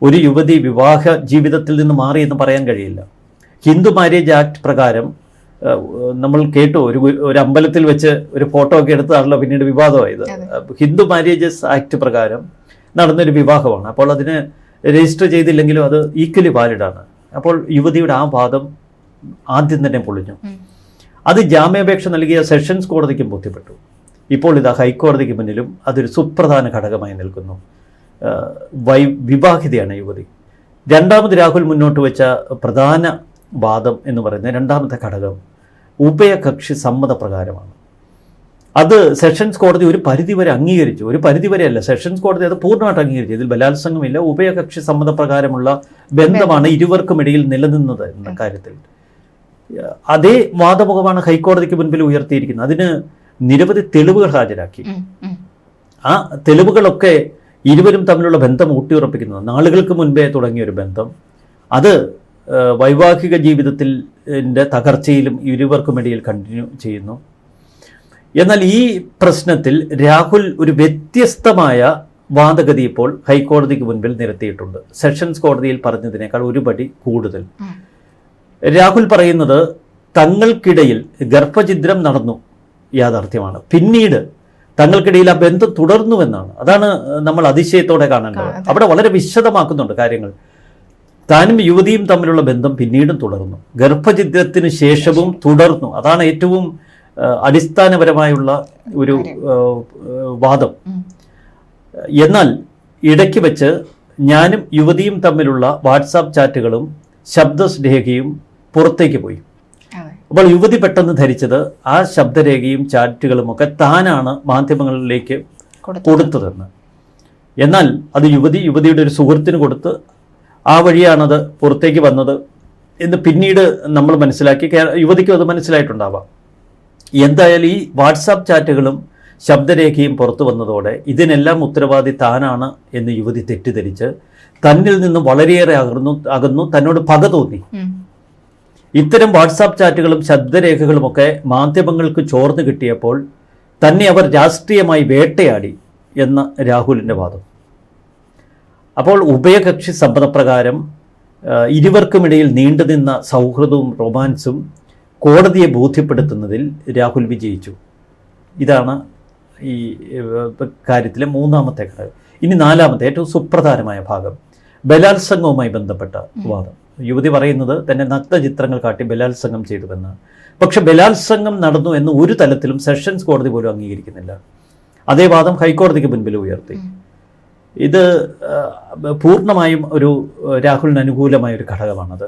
Speaker 2: ഒരു യുവതി വിവാഹ ജീവിതത്തിൽ നിന്ന് മാറിയെന്ന് പറയാൻ കഴിയില്ല. ഹിന്ദു മാരേജ് ആക്ട് പ്രകാരം നമ്മൾ കേട്ടു, ഒരു അമ്പലത്തിൽ വെച്ച് ഒരു ഫോട്ടോ ഒക്കെ എടുത്തതാണല്ലോ പിന്നീട് വിവാദമായത്. ഹിന്ദു മാരേജസ് ആക്ട് പ്രകാരം നടന്നൊരു വിവാഹമാണ്. അപ്പോൾ അതിന് രജിസ്റ്റർ ചെയ്തില്ലെങ്കിലും അത് ഈക്വലി വാലിഡാണ്. അപ്പോൾ യുവതിയുടെ ആ വാദം ആദ്യം തന്നെ പൊളിഞ്ഞു. അത് ജാമ്യാപേക്ഷ നൽകിയ സെഷൻസ് കോടതിക്കും ബോധ്യപ്പെട്ടു. ഇപ്പോൾ ഇതാ ഹൈക്കോടതിക്ക് മുന്നിലും അതൊരു സുപ്രധാന ഘടകമായി നിൽക്കുന്നു. വിവാഹിതയാണ് യുവതി. രണ്ടാമത് രാഹുൽ മുന്നോട്ട് വെച്ച പ്രധാന വാദം എന്ന് പറയുന്ന രണ്ടാമത്തെ ഘടകം ഉഭയകക്ഷി സമ്മതപ്രകാരമാണ്. അത് സെഷൻസ് കോടതി ഒരു പരിധിവരെ അംഗീകരിച്ചു. ഒരു പരിധിവരെയല്ല, സെഷൻസ് കോടതി അത് പൂർണ്ണമായിട്ട് അംഗീകരിച്ചു. ഇതിൽ ബലാത്സംഗമില്ല, ഉഭയകക്ഷി സമ്മതപ്രകാരമുള്ള ബന്ധമാണ് ഇരുവർക്കുമിടയിൽ നിലനിന്നത് എന്ന കാര്യത്തിൽ. അതേ വാദമുഖമാണ് ഹൈക്കോടതിക്ക് മുൻപിൽ ഉയർത്തിയിരിക്കുന്നത്. അതിന് നിരവധി തെളിവുകൾ ഹാജരാക്കി. ആ തെളിവുകളൊക്കെ ഇരുവരും തമ്മിലുള്ള ബന്ധം ഊട്ടിയുറപ്പിക്കുന്നത്. നാളുകൾക്ക് മുൻപേ തുടങ്ങിയ ഒരു ബന്ധം അത് വൈവാഹിക ജീവിതത്തിൽ തകർച്ചയിലും ഇരുവർക്കുമിടയിൽ കണ്ടിന്യൂ ചെയ്യുന്നു. എന്നാൽ ഈ പ്രശ്നത്തിൽ രാഹുൽ ഒരു വ്യത്യസ്തമായ വാദഗതി ഇപ്പോൾ ഹൈക്കോടതിക്ക് മുൻപിൽ നിരത്തിയിട്ടുണ്ട്. സെഷൻസ് കോടതിയിൽ പറഞ്ഞതിനേക്കാൾ ഒരു പടി കൂടുതൽ. രാഹുൽ പറയുന്നത് തങ്ങൾക്കിടയിൽ ഗർഭഛിദ്രം നടന്നു, യാഥാർത്ഥ്യമാണ്. പിന്നീട് തങ്ങൾക്കിടയിൽ ആ ബന്ധം തുടർന്നുവെന്നാണ്. അതാണ് നമ്മൾ അതിശയത്തോടെ കാണേണ്ടത്. അവിടെ വളരെ വിശദമാക്കുന്നുണ്ട് കാര്യങ്ങൾ. താനും യുവതിയും തമ്മിലുള്ള ബന്ധം പിന്നീടും തുടർന്നു, ഗർഭഛിദ്രത്തിന് ശേഷവും തുടർന്നു. അതാണ് ഏറ്റവും അടിസ്ഥാനപരമായുള്ള ഒരു വാദം. എന്നാൽ ഇടയ്ക്ക് വെച്ച് ഞാനും യുവതിയും തമ്മിലുള്ള വാട്സാപ്പ് ചാറ്റുകളും ശബ്ദരേഖയും പുറത്തേക്ക് പോയി. അപ്പോൾ യുവതി പെട്ടെന്ന് ധരിച്ചത് ആ ശബ്ദരേഖയും ചാറ്റുകളുമൊക്കെ താനാണ് മാധ്യമങ്ങളിലേക്ക് കൊടുത്തതെന്ന്. എന്നാൽ അത് യുവതിയുടെ ഒരു സുഹൃത്തിന് കൊടുത്ത് ആ വഴിയാണത് പുറത്തേക്ക് വന്നത് എന്ന് പിന്നീട് നമ്മൾ മനസ്സിലാക്കി. യുവതിക്കും അത് മനസ്സിലായിട്ടുണ്ടാവാം. എന്തായാലും ഈ വാട്സാപ്പ് ചാറ്റുകളും ശബ്ദരേഖയും പുറത്തു വന്നതോടെ ഇതിനെല്ലാം ഉത്തരവാദി താനാണ് എന്ന് യുവതി തെറ്റിദ്ധരിച്ച് തന്നിൽ നിന്നും വളരെയേറെ അകന്നു, തന്നോട് പക തോന്നി. ഇത്തരം വാട്സാപ്പ് ചാറ്റുകളും ശബ്ദരേഖകളുമൊക്കെ മാധ്യമങ്ങൾക്ക് ചോർന്നു കിട്ടിയപ്പോൾ തന്നെ അവർ രാഷ്ട്രീയമായി വേട്ടയാടി എന്ന രാഹുലിൻ്റെ വാദം. അപ്പോൾ ഉഭയകക്ഷി സമ്മതപ്രകാരം ഇരുവർക്കുമിടയിൽ നീണ്ടുനിന്ന സൗഹൃദവും റൊമാൻസും കോടതിയെ ബോധ്യപ്പെടുത്തുന്നതിൽ രാഹുൽ വിജയിച്ചു. ഇതാണ് ഈ കാര്യത്തിലെ മൂന്നാമത്തെ ഘടകം. ഇനി നാലാമത്തെ ഏറ്റവും സുപ്രധാനമായ ഭാഗം ബലാത്സംഗവുമായി ബന്ധപ്പെട്ട വാദം. യുവതി പറയുന്നത് തന്നെ നഗ്നചിത്രങ്ങൾ കാട്ടി ബലാത്സംഗം ചെയ്തുവെന്ന്. പക്ഷെ ബലാത്സംഗം നടന്നു എന്ന് ഒരു തലത്തിലും സെഷൻസ് കോടതി പോലും അംഗീകരിക്കുന്നില്ല. അതേ വാദം ഹൈക്കോടതിക്ക് മുൻപിൽ ഉയർത്തി. ഇത് പൂർണ്ണമായും ഒരു രാഹുലിന് അനുകൂലമായ ഒരു ഘടകമാണത്.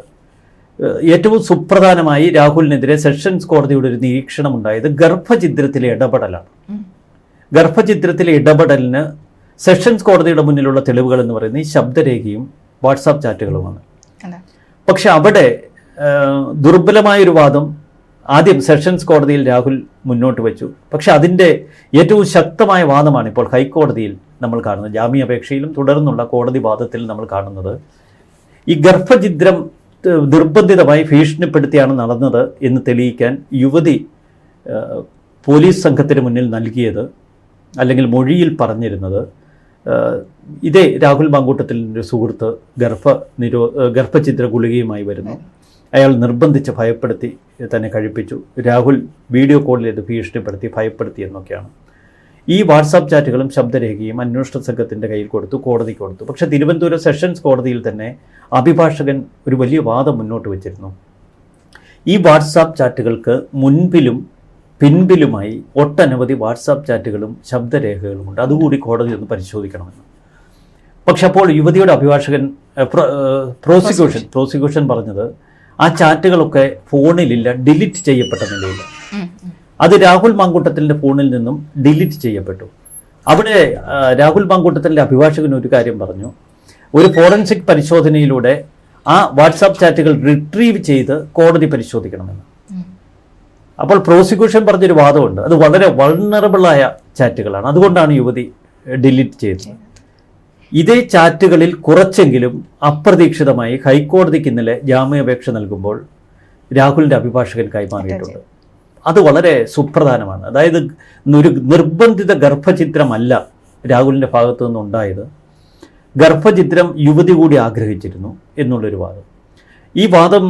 Speaker 2: ഏറ്റവും സുപ്രധാനമായി രാഹുലിനെതിരെ സെഷൻസ് കോടതിയുടെ ഒരു നിരീക്ഷണമുണ്ടായത് ഗർഭഛിദ്രത്തിലെ ഇടപെടലാണ്. ഗർഭഛിദ്രത്തിലെ ഇടപെടലിന് സെഷൻസ് കോടതിയുടെ മുന്നിലുള്ള തെളിവുകൾ എന്ന് പറയുന്നത് ഈ ശബ്ദരേഖയും വാട്സാപ്പ് ചാറ്റുകളുമാണ്. പക്ഷെ അവിടെ ദുർബലമായൊരു വാദം ആദ്യം സെഷൻസ് കോടതിയിൽ രാഹുൽ മുന്നോട്ട് വെച്ചു. പക്ഷെ അതിൻ്റെ ഏറ്റവും ശക്തമായ വാദമാണ് ഇപ്പോൾ ഹൈക്കോടതിയിൽ നമ്മൾ കാണുന്നത്. ജാമ്യാപേക്ഷയിലും തുടർന്നുള്ള കോടതി വാദത്തിൽ നമ്മൾ കാണുന്നത് ഈ ഗർഭഛിദ്രം നിർബന്ധിതമായി ഭീഷണിപ്പെടുത്തിയാണ് നടന്നത് എന്ന് തെളിയിക്കാൻ യുവതി പോലീസ് സംഘത്തിന് മുന്നിൽ നൽകിയത് അല്ലെങ്കിൽ മൊഴിയിൽ പറഞ്ഞിരുന്നത് ഇതേ രാഹുൽ മാങ്കൂട്ടത്തിൻ്റെ ഒരു സുഹൃത്ത് ഗർഭഛിദ്ര ഗുളികയുമായി വരുന്നു, അയാൾ നിർബന്ധിച്ച് ഭയപ്പെടുത്തി തന്നെ കഴിപ്പിച്ചു, രാഹുൽ വീഡിയോ കോളിൽ ഇത് ഭീഷണിപ്പെടുത്തി ഭയപ്പെടുത്തി എന്നൊക്കെയാണ്. ഈ വാട്സാപ്പ് ചാറ്റുകളും ശബ്ദരേഖയും അന്വേഷണ സംഘത്തിൻ്റെ കയ്യിൽ കൊടുത്തു, കോടതിക്ക് കൊടുത്തു. പക്ഷേ തിരുവനന്തപുരം സെഷൻസ് കോടതിയിൽ തന്നെ അഭിഭാഷകൻ ഒരു വലിയ വാദം മുന്നോട്ട് വച്ചിരുന്നു. ഈ വാട്സാപ്പ് ചാറ്റുകൾക്ക് മുൻപിലും പിൻപിലുമായി ഒട്ടനവധി വാട്സാപ്പ് ചാറ്റുകളും ശബ്ദരേഖകളുമുണ്ട്, അതുകൂടി കോടതി ഒന്ന് പരിശോധിക്കണമെന്ന്. പക്ഷെ അപ്പോൾ യുവതിയുടെ അഭിഭാഷകൻ പ്രോസിക്യൂഷൻ പറഞ്ഞത് ആ ചാറ്റുകളൊക്കെ ഫോണിലില്ല, ഡിലീറ്റ് ചെയ്യപ്പെട്ട നിലയില്ല. അത് രാഹുൽ മാങ്കൂട്ടത്തിൻ്റെ ഫോണിൽ നിന്നും ഡിലീറ്റ് ചെയ്യപ്പെട്ടു. അവിടെ രാഹുൽ മാങ്കൂട്ടത്തിൻ്റെ അഭിഭാഷകൻ ഒരു കാര്യം പറഞ്ഞു, ഒരു ഫോറൻസിക് പരിശോധനയിലൂടെ ആ വാട്സാപ്പ് ചാറ്റുകൾ റിട്രീവ് ചെയ്ത് കോടതി പരിശോധിക്കണമെന്ന്. അപ്പോൾ പ്രോസിക്യൂഷൻ പറഞ്ഞൊരു വാദമുണ്ട്, അത് വളരെ വൾണറബിളായ ചാറ്റുകളാണ്, അതുകൊണ്ടാണ് യുവതി ഡിലീറ്റ് ചെയ്തത്. ഇതേ ചാറ്റുകളിൽ കുറച്ചെങ്കിലും അപ്രതീക്ഷിതമായി ഹൈക്കോടതിക്ക് ഇന്നലെ ജാമ്യാപേക്ഷ നൽകുമ്പോൾ രാഹുലിൻ്റെ അഭിഭാഷകൻ കൈമാറിയിട്ടുണ്ട്. അത് വളരെ സുപ്രധാനമാണ്. അതായത് ഒരു നിർബന്ധിത ഗർഭഛിദ്രമല്ല രാഹുലിൻ്റെ ഭാഗത്തു നിന്നുണ്ടായത്, ഗർഭഛിദ്രം യുവതി കൂടി ആഗ്രഹിച്ചിരുന്നു എന്നുള്ളൊരു വാദം. ഈ വാദം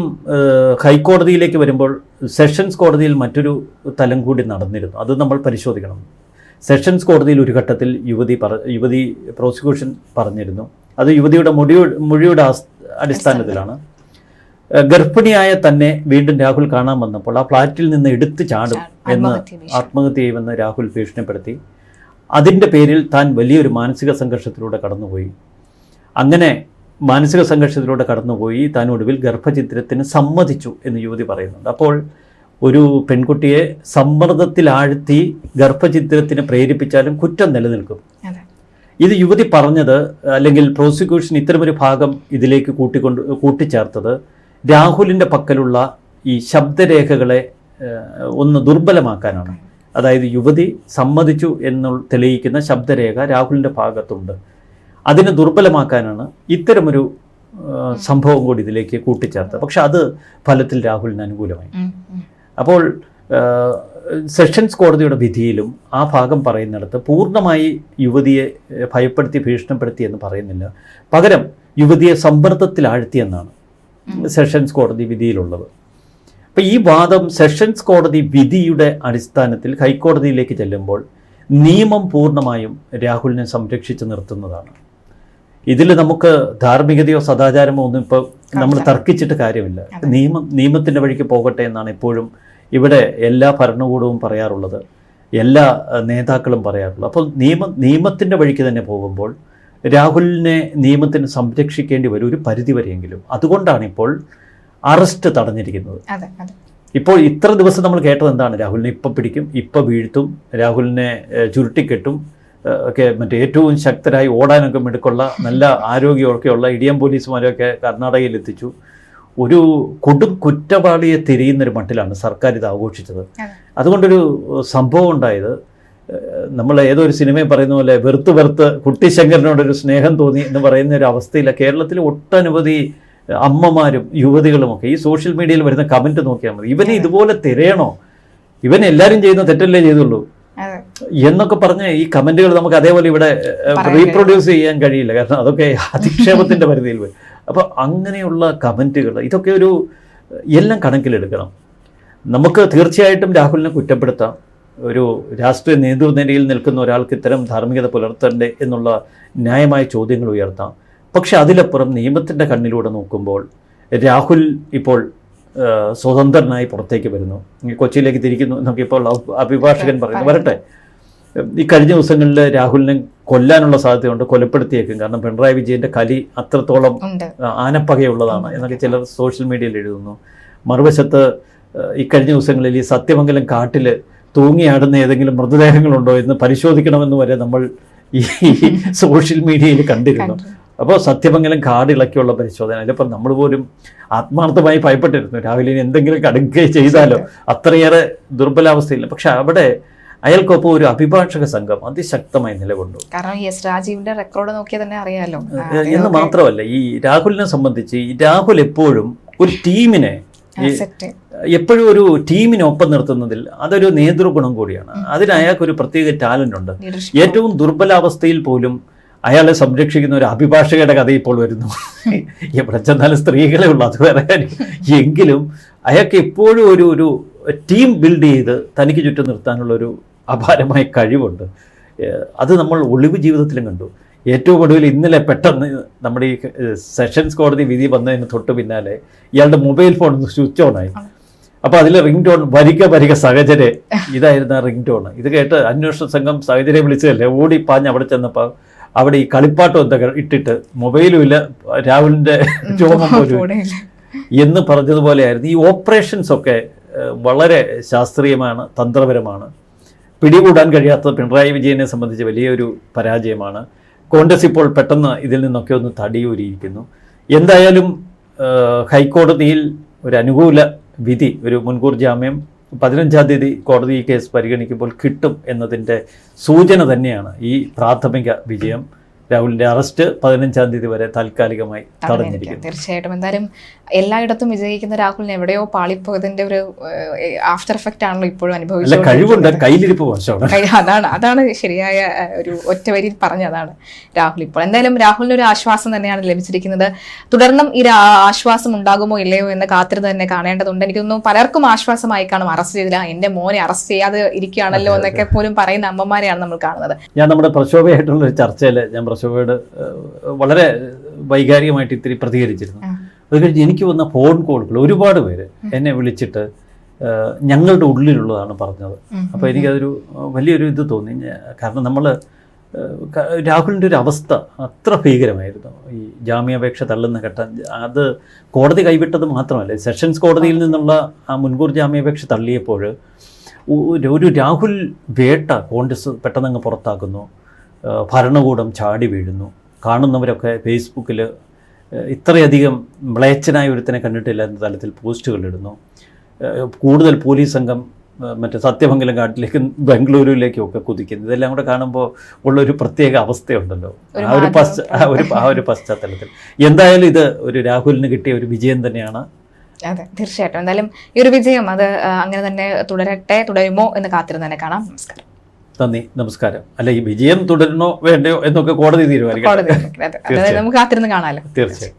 Speaker 2: ഹൈക്കോടതിയിലേക്ക് വരുമ്പോൾ സെഷൻസ് കോടതിയിൽ മറ്റൊരു തലം കൂടി നടന്നിരുന്നു, അത് നമ്മൾ പരിശോധിക്കണം. സെഷൻസ് കോടതിയിൽ ഒരു ഘട്ടത്തിൽ യുവതി പ്രോസിക്യൂഷൻ പറഞ്ഞിരുന്നു, അത് യുവതിയുടെ മൊഴിയുടെ അടിസ്ഥാനത്തിലാണ്. ഗർഭിണിയായ തന്നെ വീണ്ടും രാഹുൽ കാണാൻ വന്നപ്പോൾ ആ ഫ്ലാറ്റിൽ നിന്ന് എടുത്തു ചാടും എന്ന് ആത്മഹത്യ ചെയ്യുമെന്ന് രാഹുൽ ഭീഷണിപ്പെടുത്തി. അതിൻ്റെ പേരിൽ താൻ വലിയൊരു മാനസിക സംഘർഷത്തിലൂടെ കടന്നുപോയി. അങ്ങനെ മാനസിക സംഘർഷത്തിലൂടെ കടന്നുപോയി താൻ ഒടുവിൽ ഗർഭഛിദ്രത്തിന് സമ്മതിച്ചു എന്ന് യുവതി പറയുന്നുണ്ട്. അപ്പോൾ ഒരു പെൺകുട്ടിയെ സമ്മർദ്ദത്തിലാഴ്ത്തി ഗർഭഛിദ്രത്തിന് പ്രേരിപ്പിച്ചാലും കുറ്റം നിലനിൽക്കും. ഇത് യുവതി പറഞ്ഞത്, അല്ലെങ്കിൽ പ്രോസിക്യൂഷൻ ഇത്തരമൊരു ഭാഗം ഇതിലേക്ക് കൂട്ടിച്ചേർത്തത് രാഹുലിൻ്റെ പക്കലുള്ള ഈ ശബ്ദരേഖകളെ ഒന്ന് ദുർബലമാക്കാനാണ്. അതായത് യുവതി സമ്മതിച്ചു എന്ന് തെളിയിക്കുന്ന ശബ്ദരേഖ രാഹുലിൻ്റെ ഭാഗത്തുണ്ട്. അതിനെ ദുർബലമാക്കാനാണ് ഇത്തരമൊരു സംഭവം കൂടി ഇതിലേക്ക് കൂട്ടിച്ചേർത്തത്. പക്ഷെ അത് ഫലത്തിൽ രാഹുലിന് അനുകൂലമായി. അപ്പോൾ സെഷൻസ് കോടതിയുടെ വിധിയിലും ആ ഭാഗം പറയുന്നിടത്ത് പൂർണ്ണമായി യുവതിയെ ഭയപ്പെടുത്തി ഭീഷണിപ്പെടുത്തി എന്ന് പറയുന്നില്ല. പകരം യുവതിയെ സമ്മർദ്ദത്തിലാഴ്ത്തിയെന്നാണ് സെഷൻസ് കോടതി വിധിയിലുള്ളത്. അപ്പം ഈ വാദം സെഷൻസ് കോടതി വിധിയുടെ അടിസ്ഥാനത്തിൽ ഹൈക്കോടതിയിലേക്ക് ചെല്ലുമ്പോൾ നിയമം പൂർണ്ണമായും രാഹുലിനെ സംരക്ഷിച്ച് നിർത്തുന്നതാണ്. ഇതിൽ നമുക്ക് ധാർമ്മികതയോ സദാചാരമോ ഒന്നും ഇപ്പോൾ നമ്മൾ തർക്കിച്ചിട്ട് കാര്യമില്ല. നിയമത്തിൻ്റെ വഴിക്ക് പോകട്ടെ എന്നാണ് ഇപ്പോഴും ഇവിടെ എല്ലാ ഭരണകൂടവും പറയാറുള്ളത്, എല്ലാ നേതാക്കളും പറയാറുള്ളത്. അപ്പോൾ നിയമത്തിൻ്റെ വഴിക്ക് തന്നെ പോകുമ്പോൾ രാഹുലിനെ നിയമത്തിന് സംരക്ഷിക്കേണ്ടി വരും ഒരു പരിധിവരെയെങ്കിലും. അതുകൊണ്ടാണ് ഇപ്പോൾ അറസ്റ്റ് തടഞ്ഞിരിക്കുന്നത്. ഇപ്പോൾ ഇത്ര ദിവസം നമ്മൾ കേട്ടത് എന്താണ്? രാഹുലിനെ ഇപ്പം പിടിക്കും, ഇപ്പം വീഴ്ത്തും, രാഹുലിനെ ചുരുട്ടിക്കെട്ടും ഒക്കെ, മറ്റേ ഏറ്റവും ശക്തരായി ഓടാനൊക്കെ മിടുക്കുള്ള നല്ല ആരോഗ്യമൊക്കെയുള്ള ഇടിയൻ പോലീസുമാരൊക്കെ കർണാടകയിൽ എത്തിച്ചു. ഒരു കൊടും കുറ്റവാളിയെ തിരിയുന്നൊരു മട്ടിലാണ് സർക്കാർ ഇത് ആഘോഷിച്ചത്. അതുകൊണ്ടൊരു സംഭവം ഉണ്ടായത്, നമ്മൾ ഏതോ ഒരു സിനിമയിൽ പറയുന്ന പോലെ വെറുത്ത് കുട്ടിശങ്കരനോടൊരു സ്നേഹം തോന്നി എന്ന് പറയുന്ന ഒരു അവസ്ഥയില്ല. കേരളത്തിൽ ഒട്ടനവധി അമ്മമാരും യുവതികളുമൊക്കെ ഈ സോഷ്യൽ മീഡിയയിൽ വരുന്ന കമൻറ്റ് നോക്കിയാൽ മതി, ഇവനെ ഇതുപോലെ തിരയണോ, ഇവൻ എല്ലാവരും ചെയ്യുന്ന തെറ്റല്ലേ ചെയ്തുള്ളൂ എന്നൊക്കെ പറഞ്ഞ് ഈ കമൻറ്റുകൾ നമുക്ക് അതേപോലെ ഇവിടെ റീപ്രൊഡ്യൂസ് ചെയ്യാൻ കഴിയില്ല. കാരണം അതൊക്കെ അധിക്ഷേപത്തിൻ്റെ പരിധിയിൽ വരും. അപ്പോൾ അങ്ങനെയുള്ള കമൻറ്റുകൾ ഇതൊക്കെ ഒരു എല്ലാം കണക്കിലെടുക്കണം. നമുക്ക് തീർച്ചയായിട്ടും രാഹുലിനെ കുറ്റപ്പെടുത്താം. ഒരു രാഷ്ട്രീയ നേതൃനിരയിൽ നിൽക്കുന്ന ഒരാൾക്ക് ഇത്തരം ധാർമ്മികത പുലർത്തണ്ടേ എന്നുള്ള ന്യായമായ ചോദ്യങ്ങൾ ഉയർത്താം. പക്ഷെ അതിലപ്പുറം നിയമത്തിൻ്റെ കണ്ണിലൂടെ നോക്കുമ്പോൾ രാഹുൽ ഇപ്പോൾ സ്വതന്ത്രനായി പുറത്തേക്ക് വരുന്നു, കൊച്ചിയിലേക്ക് തിരിക്കുന്നു എന്നൊക്കെ ഇപ്പോൾ അഭിഭാഷകൻ പറയുന്നു. വരട്ടെ, ഈ കഴിഞ്ഞ ദിവസങ്ങളിൽ രാഹുലിനെ കൊല്ലാനുള്ള സാധ്യതയുണ്ട്, കൊലപ്പെടുത്തിയേക്കും. കാരണം പിണറായി വിജയൻ്റെ കലി അത്രത്തോളം ആനപ്പകയുള്ളതാണ് എന്നൊക്കെ ചിലർ സോഷ്യൽ മീഡിയയിൽ എഴുതുന്നു. മറുവശത്ത് ഈ കഴിഞ്ഞ ദിവസങ്ങളിൽ ഈ സത്യമംഗലം കാട്ടിൽ തൂങ്ങിയാടുന്ന ഏതെങ്കിലും മൃതദേഹങ്ങളുണ്ടോ എന്ന് പരിശോധിക്കണമെന്ന് വരെ നമ്മൾ ഈ സോഷ്യൽ മീഡിയയിൽ കണ്ടിരുന്നു. അപ്പോൾ സത്യമംഗലം കാടിളക്കിയുള്ള പരിശോധന, അതിലിപ്പം നമ്മൾ പോലും ആത്മാർത്ഥമായി ഭയപ്പെട്ടിരുന്നു രാഹുലിന് എന്തെങ്കിലും കടുക്കുകയും ചെയ്താലോ, അത്രയേറെ ദുർബലാവസ്ഥയില്ല. പക്ഷെ അവിടെ അയാൾക്കൊപ്പം ഒരു അഭിഭാഷക സംഘം അതിശക്തമായി നിലകൊണ്ടു.
Speaker 1: കാരണം എസ് രാജീവിന്റെ റെക്കോർഡ് നോക്കിയാൽ തന്നെ അറിയാലോ.
Speaker 2: എന്ന് മാത്രമല്ല, ഈ രാഹുലിനെ സംബന്ധിച്ച് ഈ രാഹുൽ എപ്പോഴും ഒരു ടീമിനെ എപ്പോഴും ഒരു ടീമിനൊപ്പം നിർത്തുന്നതിൽ അതൊരു നേതൃഗുണം കൂടിയാണ്. അതിന് അയാൾക്കൊരു പ്രത്യേക ടാലൻ്റ് ഉണ്ട്. ഏറ്റവും ദുർബലാവസ്ഥയിൽ പോലും അയാളെ സംരക്ഷിക്കുന്ന ഒരു അഭിഭാഷകയുടെ കഥ ഇപ്പോൾ വരുന്നു. എവിടെ ചെന്നാലും സ്ത്രീകളെ ഉള്ളൂ, അത് വേറെ കാര്യം. എങ്കിലും അയാൾക്ക് എപ്പോഴും ഒരു ടീം ബിൽഡ് ചെയ്ത് തനിക്ക് ചുറ്റും നിർത്താനുള്ളൊരു അപാരമായ കഴിവുണ്ട്. അത് നമ്മൾ ഒളിവ് ജീവിതത്തിലും കണ്ടു. ഏറ്റവും ഒടുവിൽ ഇന്നലെ പെട്ടെന്ന് നമ്മുടെ ഈ സെഷൻസ് കോടതി വിധി വന്നതിന് തൊട്ട് പിന്നാലെ ഇയാളുടെ മൊബൈൽ ഫോൺ സ്വിച്ച് ഓൺ ആയി. അപ്പോൾ അതിൽ റിംഗ് ടോൺ വരിക സഹചര്യ ഇതായിരുന്നു ആ റിംഗ് ടോൺ. ഇത് കേട്ട് അന്വേഷണ സംഘം സഹചര്യം വിളിച്ചതല്ലേ, ഓടി പാഞ്ഞ് അവിടെ ചെന്നപ്പോൾ അവിടെ ഈ കളിപ്പാട്ടം എന്തൊക്കെ ഇട്ടിട്ട് മൊബൈലും ഇല്ല, രാഹുലിൻ്റെ രോമം പോലും എന്ന് പറഞ്ഞതുപോലെയായിരുന്നു. ഈ ഓപ്പറേഷൻസ് ഒക്കെ വളരെ ശാസ്ത്രീയമാണ്, തന്ത്രപരമാണ്. പിടികൂടാൻ കഴിയാത്ത പിണറായി വിജയനെ സംബന്ധിച്ച് വലിയൊരു പരാജയമാണ്. കോൺഗ്രസ് ഇപ്പോൾ പെട്ടെന്ന് ഇതിൽ നിന്നൊക്കെ ഒന്ന് തടിയൂരിയിരിക്കുന്നു. എന്തായാലും ഹൈക്കോടതിയിൽ ഒരു അനുകൂല വിധി, ഒരു മുൻകൂർ ജാമ്യം 15-ാം തീയതി കോടതി ഈ കേസ് പരിഗണിക്കുമ്പോൾ കിട്ടും എന്നതിൻ്റെ സൂചന തന്നെയാണ് ഈ പ്രാഥമിക വിജയം. രാഹുലിൻ്റെ അറസ്റ്റ് 15-ാം തീയതി വരെ താൽക്കാലികമായി തടഞ്ഞിരിക്കുന്നു.
Speaker 1: തീർച്ചയായിട്ടും എന്തായാലും എല്ലായിടത്തും വിജയിക്കുന്ന രാഹുലിന് എവിടെയോ പാളിപ്പോയതിന്റെ ഒരു ആഫ്റ്റർ എഫക്റ്റ് ആണല്ലോ ഇപ്പോഴും അനുഭവിച്ചത്.
Speaker 2: കഴിവുണ്ട്, കയ്യിലിരിപ്പ് മോശമാണ്.
Speaker 1: അതാണ് ശരിയായ ഒരു ഒറ്റ വരിയിൽ പറഞ്ഞതാണ് രാഹുൽ. ഇപ്പോൾ എന്തായാലും രാഹുലിന് ഒരു ആശ്വാസം തന്നെയാണ് ലഭിച്ചിരിക്കുന്നത്. തുടർന്നും ഈ ആശ്വാസം ഉണ്ടാകുമോ ഇല്ലയോ എന്ന് കാത്തിരുന്ന് തന്നെ കാണേണ്ടതുണ്ട്. എനിക്കൊന്നും പലർക്കും ആശ്വാസമായി കാണും, അറസ്റ്റ് ചെയ്തില്ല, എന്റെ മോനെ അറസ്റ്റ് ചെയ്യാതെ ഇരിക്കുകയാണല്ലോ എന്നൊക്കെ പോലും പറയുന്ന അമ്മമാരെയാണ് നമ്മൾ കാണുന്നത്.
Speaker 2: ഞാൻ നമ്മുടെ പ്രശോഭയായിട്ടുള്ള ഒരു ചർച്ചയിൽ ഞാൻ പ്രശോഭയോട് വളരെ വൈകാരികമായിട്ട് ഇത്തിരി പ്രതികരിച്ചിരുന്നു. അത് കഴിഞ്ഞ് എനിക്ക് വന്ന ഫോൺ കോളുകൾ ഒരുപാട് പേര് എന്നെ വിളിച്ചിട്ട് ഞങ്ങളുടെ ഉള്ളിലുള്ളതാണ് പറഞ്ഞത്. അപ്പോൾ എനിക്കതൊരു വലിയൊരു ഇത് തോന്നി. കാരണം നമ്മൾ രാഹുലിൻ്റെ ഒരു അവസ്ഥ അത്ര ഭീകരമായിരുന്നു. ഈ ജാമ്യാപേക്ഷ തള്ളുന്ന ഘട്ടം, അത് കോടതി കൈവിട്ടത് മാത്രമല്ല, സെഷൻസ് കോടതിയിൽ നിന്നുള്ള ആ മുൻകൂർ ജാമ്യാപേക്ഷ തള്ളിയപ്പോൾ ഒരു രാഹുൽ വേട്ട കോൺഗ്രസ് പെട്ടെന്നങ്ങ് പുറത്താക്കുന്നു, ഭരണകൂടം ചാടി വീഴുന്നു, കാണുന്നവരൊക്കെ ഫേസ്ബുക്കിൽ ഇത്രയധികം മ്ലേച്ഛനായ ഒരുത്തനെ കണ്ടിട്ടില്ല എന്ന തലത്തിൽ പോസ്റ്റുകളിടുന്നു, കൂടുതൽ പോലീസ് സംഘം മറ്റേ സത്യമംഗലം കാട്ടിലേക്കും ബംഗളൂരുവിലേക്കും ഒക്കെ കുതിക്കുന്നു. ഇതെല്ലാം കൂടെ കാണുമ്പോൾ ഉള്ളൊരു പ്രത്യേക അവസ്ഥയുണ്ടല്ലോ ആ ഒരു പശ്ചാത്തലത്തിൽ. എന്തായാലും ഇത് ഒരു രാഹുലിന് കിട്ടിയ ഒരു വിജയം തന്നെയാണ്.
Speaker 1: അതെ, തീർച്ചയായിട്ടും. എന്തായാലും ഈ ഒരു വിജയം അത് അങ്ങനെ തന്നെ തുടരുമോ എന്ന് കാത്തിരുന്ന് തന്നെ കാണാം. നമസ്കാരം.
Speaker 2: നന്ദി, നമസ്കാരം. അല്ല, ഈ വിജയം തുടരണോ വേണ്ടയോ എന്നൊക്കെ കോടതി തീരുമാനിക്കും.
Speaker 1: നമുക്ക് കാത്തിരുന്ന് കാണാമല്ലോ.
Speaker 2: തീർച്ചയായിട്ടും.